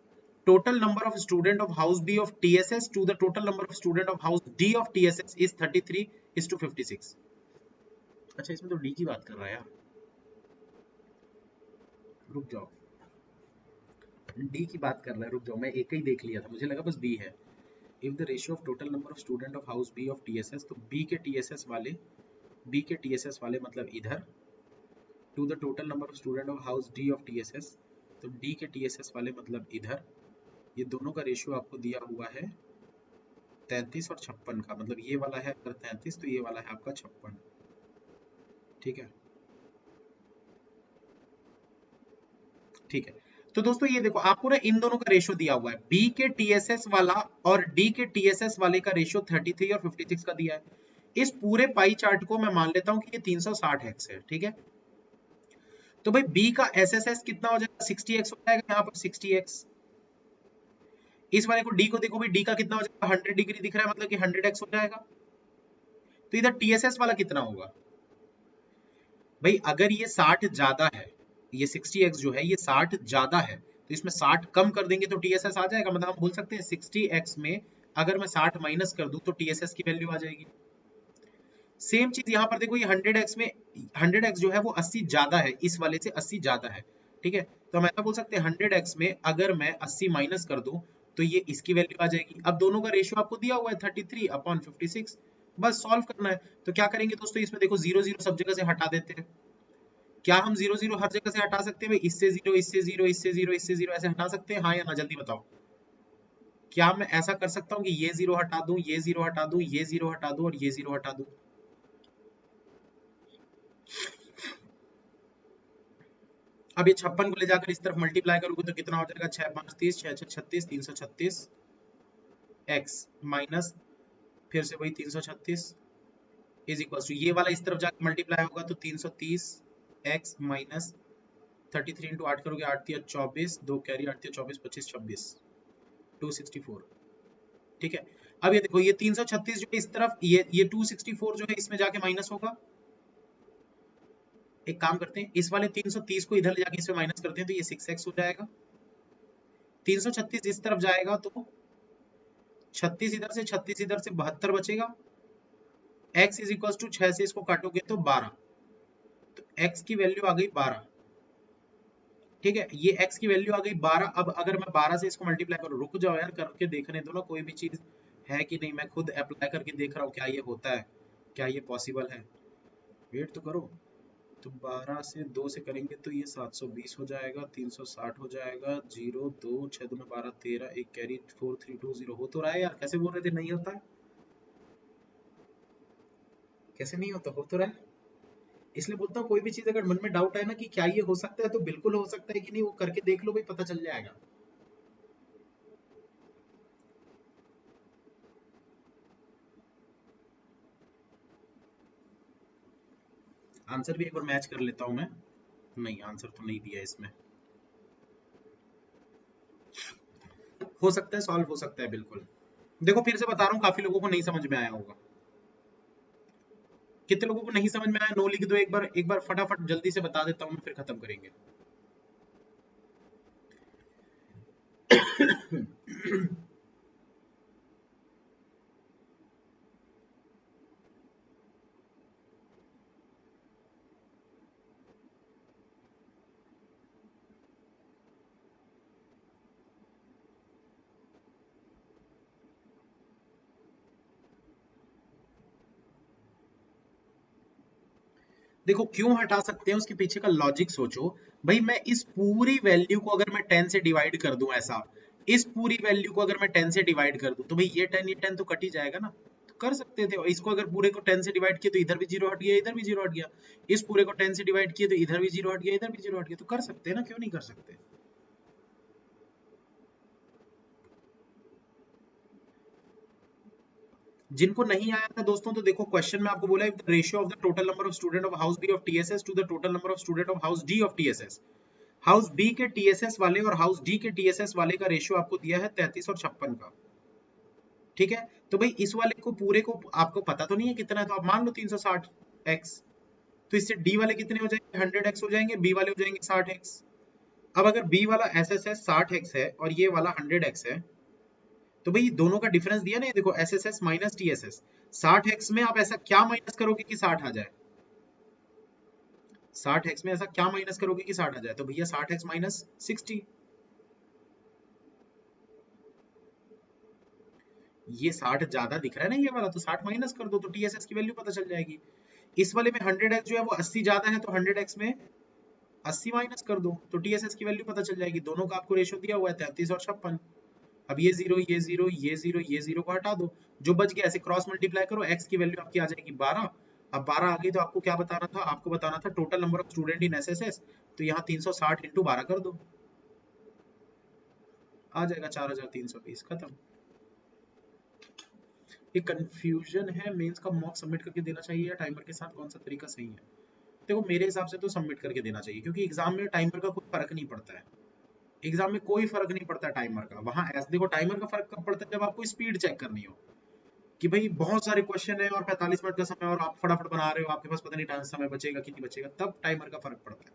total number of student of house B of TSS to the total number of student of house D of TSS is 33:56। अच्छा, इसमें तो डी की बात कर रहा है यार, रुक जाओ, डी की बात कर रहा है, रुक जाओ, मैं एक ही देख लिया था, मुझे लगा बस बी है। If the ratio of total number of student of house B of TSS, तो बी के टीएसएस वाले, बी के टीएसएस वाले मतलब इधर, to the total number of student of house D of TSS, तो डी के टीएसएस वाले मतलब इधर, ये दोनों का रेशियो आपको दिया हुआ है 33 और 56 का, मतलब ये वाला है अगर 33 तो ये वाला है आपका 56। ठीक है, ठीक है, तो दोस्तों ये देखो आपको ना इन दोनों का रेशियो दिया हुआ है, बी के टीएसएस वाला और डी के टीएसएस वाले का रेशियो 33 और 56 का दिया है। इस पूरे पाई चार्ट को मैं मान लेता हूं कि ये 360 एक्स है। ठीक है, तो भाई बी का एसएसएस कितना हो जाएगा, 60 एक्स हो जाएगा, यहाँ पर 60 एक्स। इस वाले को डी को देखो भाई, डी का कितना हो जाएगा, 100 डिग्री दिख रहा है, मतलब कि 100 एक्स हो जाएगा। तो इधर टीएसएस वाला कितना होगा भाई, अगर ये 60 ज्यादा है, ये 60 एक्स जो है ये 60 ज्यादा है, तो इसमें 60 कम कर देंगे तो टीएसएस आ जाएगा, मतलब हम बोल सकते हैं 60 एक्स में अगर मैं 60 माइनस कर दूं तो टीएसएस की वैल्यू आ जाएगी। सेम चीज यहाँ पर देखो, ये 100 एक्स में 100 एक्स जो है वो 80 ज्यादा है, इस वाले से 80 ज्यादा है। ठीक है, तो हम ऐसा बोल सकते हैं 100 एक्स में अगर मैं 80 माइनस कर दूं तो ये इसकी वैल्यू आ जाएगी। अब दोनों का रेशियो आपको दिया हुआ है 33/56, बस सॉल्व करना है। तो क्या करेंगे दोस्तों, इसमें देखो 0 0 सब जगह से हटा देते हैं। क्या हम 0 0 हर जगह से हटा सकते हैं भाई, इससे 0 इससे 0 इससे 0 इससे 0 ऐसे हटा सकते हैं, हाँ या ना, जल्दी बताओ। क्या मैं ऐसा कर सकता हूँ कि ये 0 हटा दूं, ये 0 हटा दूं, ये 0 हटा दूं और ये 0 हटा दूं? अब ये 56 को ले जाकर इस तरफ मल्टीप्लाई करोगे तो कितना हो जाएगा, 6 5 30, 6 6 36, 336 एक्स माइनस फिर से वही 336 इज इक्वल टू, ये वाला इस तरफ जाकर मल्टीप्लाई होगा तो 330 एक्स माइनस 33 इंटू 8 करोगे, 8 3 24, 2 कैरी, 8 3 24 25 26 264। ठीक है, अब ये देखो, ये 336 जो है इस तरफ, ये 264 जो है इसमें जाके माइनस होगा। एक काम करते हैं, इस वाले 330 को इधर ले जाके इसमें माइनस करते हैं, तो ये 6x हो जाएगा। 336 इस तरफ जाएगा तो 36 इधर से, 36 इधर से, 72 बचेगा। x इज इक्वल टू 6 से इसको काटोगे तो 12, तो x की वैल्यू आ गई 12। ठीक है, ये x की वैल्यू आ गई 12। अब अगर मैं 12 से इसको मल्टीप्लाई करूँ, रुक जाओ यार, करके देखने दो ना, कोई भी चीज है कि नहीं, मैं खुद अप्लाई करके देख रहा हूँ क्या ये होता है, क्या ये पॉसिबल है, वेट तो करो। तो 12 से 2 से करेंगे तो ये 720 हो जाएगा, 360 हो जाएगा, 0 2 6 2 में 12 13, एक कैरी 4320 हो तो रहा है यार, कैसे बोल रहे थे नहीं होता है, कैसे नहीं होता, हो तो रहा है। इसलिए बोलता हूँ कोई भी चीज अगर मन में डाउट है ना कि क्या ये हो सकता है, तो बिल्कुल हो सकता है कि नहीं, वो करके देख लो भाई, पता चल जाएगा। आंसर भी एक बार मैच कर लेता हूं मैं। नहीं, आंसर तो नहीं दिया इसमें। हो सकता है सॉल्व हो सकता है, बिल्कुल। देखो फिर से बता रहा हूँ, काफी लोगों को नहीं समझ में आया होगा। कितने लोगों को नहीं समझ में आया, नो लिख दो एक बार फटाफट जल्दी से बता देता हूँ, फिर खत्म करेंगे। देखो क्यों हटा सकते हैं, उसके पीछे का लॉजिक सोचो। भाई मैं इस पूरी वैल्यू को अगर मैं 10 से डिवाइड कर दूं, ऐसा इस पूरी वैल्यू को अगर मैं 10 से डिवाइड कर दूं, तो भाई ये 10 तो कट ही जाएगा ना। तो कर सकते थे। और इसको अगर पूरे को 10 से डिवाइड किया तो इधर भी जीरो हट गया, इधर भी जीरो हट गया। इस पूरे को 10 से डिवाइड किया तो इधर भी जीरो हट गया, इधर भी जीरो हट गया। तो कर सकते हैं ना, क्यों नहीं कर सकते। जिनको नहीं आया था दोस्तों, तो देखो क्वेश्चन में आपको बोला है ratio of the total number of student of house B of TSS to the total number of student of house D of TSS. House B के टीएसएस वाले और हाउस डी के टीएसएस वाले का रेशियो आपको दिया है 33 और 56 का। ठीक है, तो भाई इस वाले को पूरे को आपको पता तो नहीं है कितना है, तो आप मान लो 360 एक्स। तो इससे डी वाले कितने हो जाएंगे, 100 एक्स हो जाएंगे, बी वाले हो जाएंगे 60 एक्स। अब अगर बी वाला एस एस एस 60 एक्स है और ये वाला 100 एक्स है, तो भाई दोनों का डिफरेंस दिया ना, देखो S S S minus T S S. 60 x में आप ऐसा क्या माइनस करोगे कि 60 आ जाए। 60 एक्स में ऐसा क्या माइनस करोगे कि 60 आ जाए, तो भैया 60 एक्स माइनस 60। ये 60 ज्यादा दिख रहा है ना ये वाला, तो 60 माइनस कर दो तो टीएसएस की वैल्यू पता चल जाएगी। इस वाले में 100 एक्स जो है वो 80 ज्यादा है, तो 100 एक्स में 80 माइनस कर दो तो टीएसएस की वैल्यू पता चल जाएगी। दोनों का आपको रेशियो दिया हुआ है 33 और 56। अब ये जीरो ये जीरो ये जीरो ये जीरो को हटा दो, जो बच गया ऐसे क्रॉस मल्टीप्लाई करो, एक्स की वैल्यू आपकी आ जाएगी 12। अब 12 आ गई तो आपको क्या बताना था, आपको बताना था total number of student in SSS. तो यहाँ 360 इंटू 12 कर दो, आ जाएगा 4320, खत्म। ये कंफ्यूजन है, मेंस का मॉक सबमिट करके देना चाहिए या टाइमर के साथ, कौन सा तरीका सही है। देखो मेरे हिसाब से तो सबमिट करके देना चाहिए, क्योंकि एग्जाम में टाइमर का कोई फर्क नहीं पड़ता है। एग्जाम में कोई फर्क नहीं पड़ता टाइमर का। वहां ऐसे देखो टाइमर का फर्क कब पड़ता है, जब आपको स्पीड चेक करनी हो कि भाई बहुत सारे क्वेश्चन है और 45 मिनट का समय और आप फटाफट बना रहे हो, आपके पास पता नहीं टाइम समय बचेगा कि नहीं बचेगा, तब टाइमर का फर्क पड़ता है।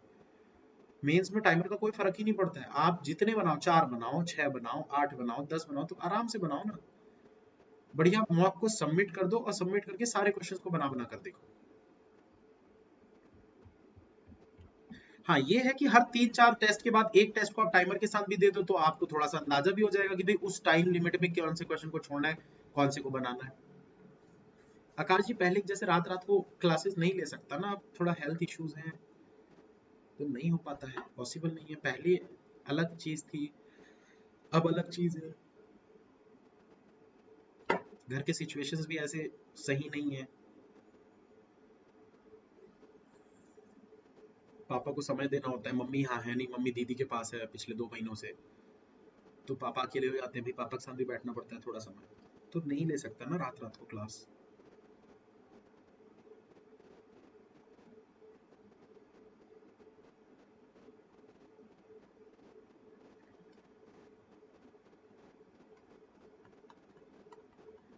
मेंस में टाइमर का कोई फर्क ही नहीं पड़ता है। आप जितने बनाओ, 4 बनाओ, 6 बनाओ, 8 बनाओ, 10 बनाओ, तो आराम से बनाओ ना। बढ़िया मॉक को सबमिट कर दो और सबमिट करके सारे क्वेश्चंस को बना बना कर देखो। हाँ ये है कि हर 3-4 टेस्ट के बाद एक टेस्ट को आप टाइमर के साथ भी दे दो, तो आपको थोड़ा सा अंदाजा भी हो जाएगा कि भाई उस टाइम लिमिट में कौन से क्वेश्चन को छोड़ना है, कौन से को बनाना है। आकाश जी पहले जैसे रात रात को क्लासेस नहीं ले सकता ना, अब थोड़ा हेल्थ इश्यूज हैं तो नहीं हो पाता है, पॉसिबल नहीं है। पहले अलग चीज थी, अब अलग चीज है। घर के सिचुएशंस भी ऐसे सही नहीं है। पापा को समय देना होता है, मम्मी यहाँ है नहीं, मम्मी दीदी के पास है पिछले 2 महीनों से। तो पापा अकेले हो जाते हैं, भी पापा के साथ भी बैठना पड़ता है थोड़ा समय। तो नहीं ले सकता ना रात रात को क्लास।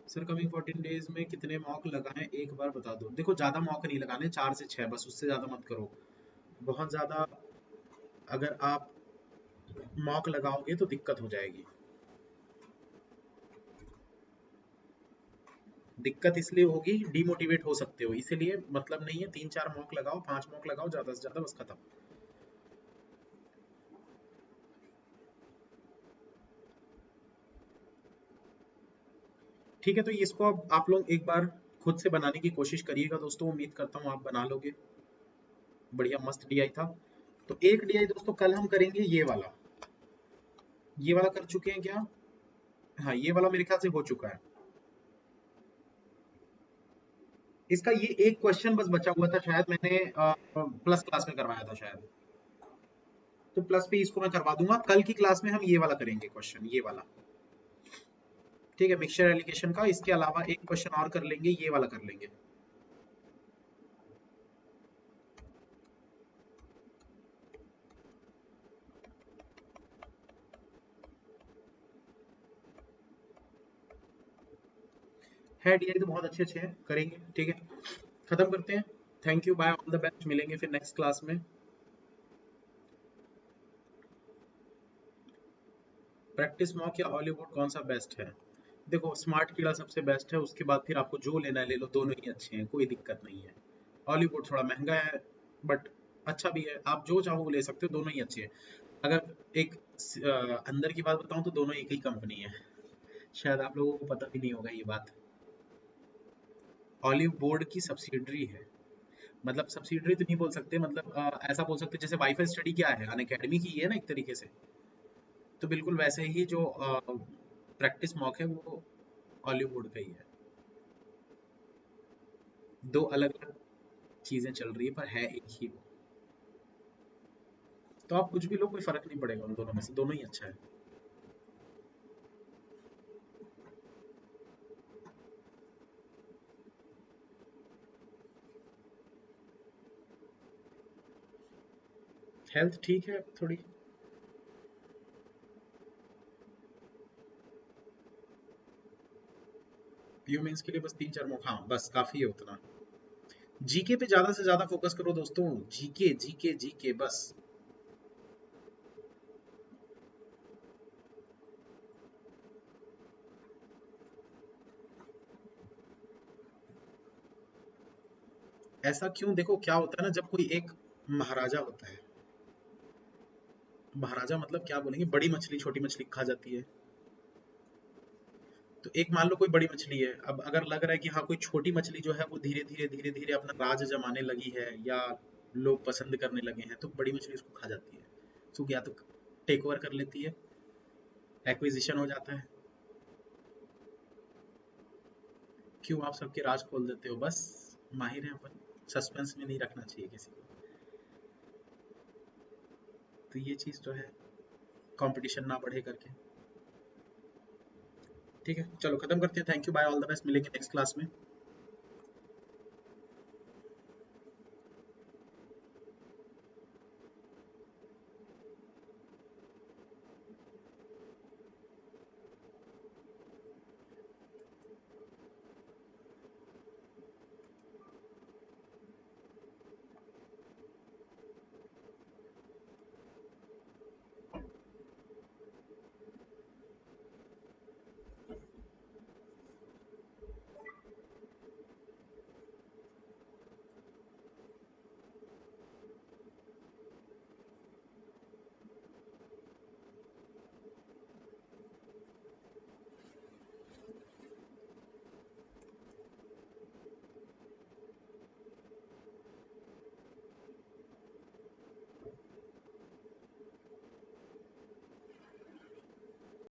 सर कमिंग 14 डेज में कितने मॉक लगाएं, एक बार बता दो। देखो ज्यादा मॉक नहीं लगाने, 4 से 6 बस, उससे ज्यादा मत करो। बहुत ज्यादा अगर आप मॉक लगाओगे तो दिक्कत हो जाएगी। दिक्कत इसलिए होगी, डिमोटिवेट हो सकते हो, इसीलिए मतलब नहीं है। 3-4 मॉक लगाओ, 5 मॉक लगाओ, ज्यादा से ज्यादा, बस खत्म। ठीक है, तो इसको अब आप लोग एक बार खुद से बनाने की कोशिश करिएगा दोस्तों, उम्मीद करता हूँ आप बना लोगे। बढ़िया मस्त डीआई था। तो एक डीआई दोस्तों कल हम करेंगे ये वाला। ये वाला कर चुके हैं क्या? हाँ ये वाला मेरे ख्याल से हो चुका है। इसका ये एक क्वेश्चन बस बचा हुआ था, शायद मैंने प्लस क्लास में करवाया था शायद। तो प्लस पे इसको मैं करवा दूंगा, कल की क्लास में हम ये वाला करेंगे क्वेश्चन, ये वाला। ठीक है, मिक्सचर एलिगेशन का। इसके अलावा एक क्वेश्चन और कर लेंगे, ये वाला कर लेंगे। है डीआई तो बहुत अच्छे अच्छे हैं, करेंगे, ठीक है। खत्म करते हैं। Thank you, bye, all the best, मिलेंगे फिर नेक्स्ट क्लास में। प्रैक्टिस मॉक या हॉलीवुड कौन सा बेस्ट है? देखो, स्मार्ट कीड़ा सबसे बेस्ट है, उसके बाद फिर आपको जो लेना है ले लो, दोनों ही अच्छे हैं, कोई दिक्कत नहीं है। हॉलीवुड थोड़ा महंगा है, बट अच्छा भी है, आप जो चाहो वो ले सकते हो, दोनों ही अच्छे हैं। अगर एक अंदर की बात बताऊं तो दोनों एक ही कंपनी है, शायद आप लोगों को पता भी नहीं होगा ये बात। ऑलिव बोर्ड की सब्सिडरी है, मतलब सब्सिडरी तो नहीं बोल सकते, मतलब ऐसा बोल सकते जैसे वाईफाई स्टडी क्या है, अन अकेडमी की है ना एक तरीके से, तो बिल्कुल वैसे ही जो प्रैक्टिस मॉक है वो हॉलीवुड का ही है। दो अलग अलग चीजें चल रही है पर है एक ही वो। तो आप कुछ भी लो, कोई फर्क नहीं पड़ेगा उन दोनों में से, दोनों ही अच्छा है। हेल्थ ठीक है थोड़ी। यू मीन्स के लिए बस 3-4 हाँ बस काफी है उतना। जीके पे ज्यादा से ज्यादा फोकस करो दोस्तों, जीके जीके जीके बस। ऐसा क्यों? देखो क्या होता है ना, जब कोई एक महाराजा होता है, महाराजा मतलब क्या बोलेंगे, बड़ी मछली छोटी मछली खा जाती है। तो एक मान लो कोई बड़ी मछली है, अब अगर लग रहा है कि हाँ कोई छोटी मछली जो है वो धीरे धीरे अपना राज जमाने लगी है, या लोग पसंद करने लगे हैं, तो बड़ी मछली उसको खा जाती है, तो या तो टेक ओवर कर लेती है, एक्विजिशन हो जाता है। क्यों आप सबके राज खोल देते हो? बस माहिर हैं अपन, सस्पेंस में नहीं रखना चाहिए किसी को। तो ये चीज तो है, कंपटीशन ना बढ़े करके। ठीक है, चलो खत्म करते हैं। Thank you, bye, all the best, मिलेंगे नेक्स्ट क्लास में।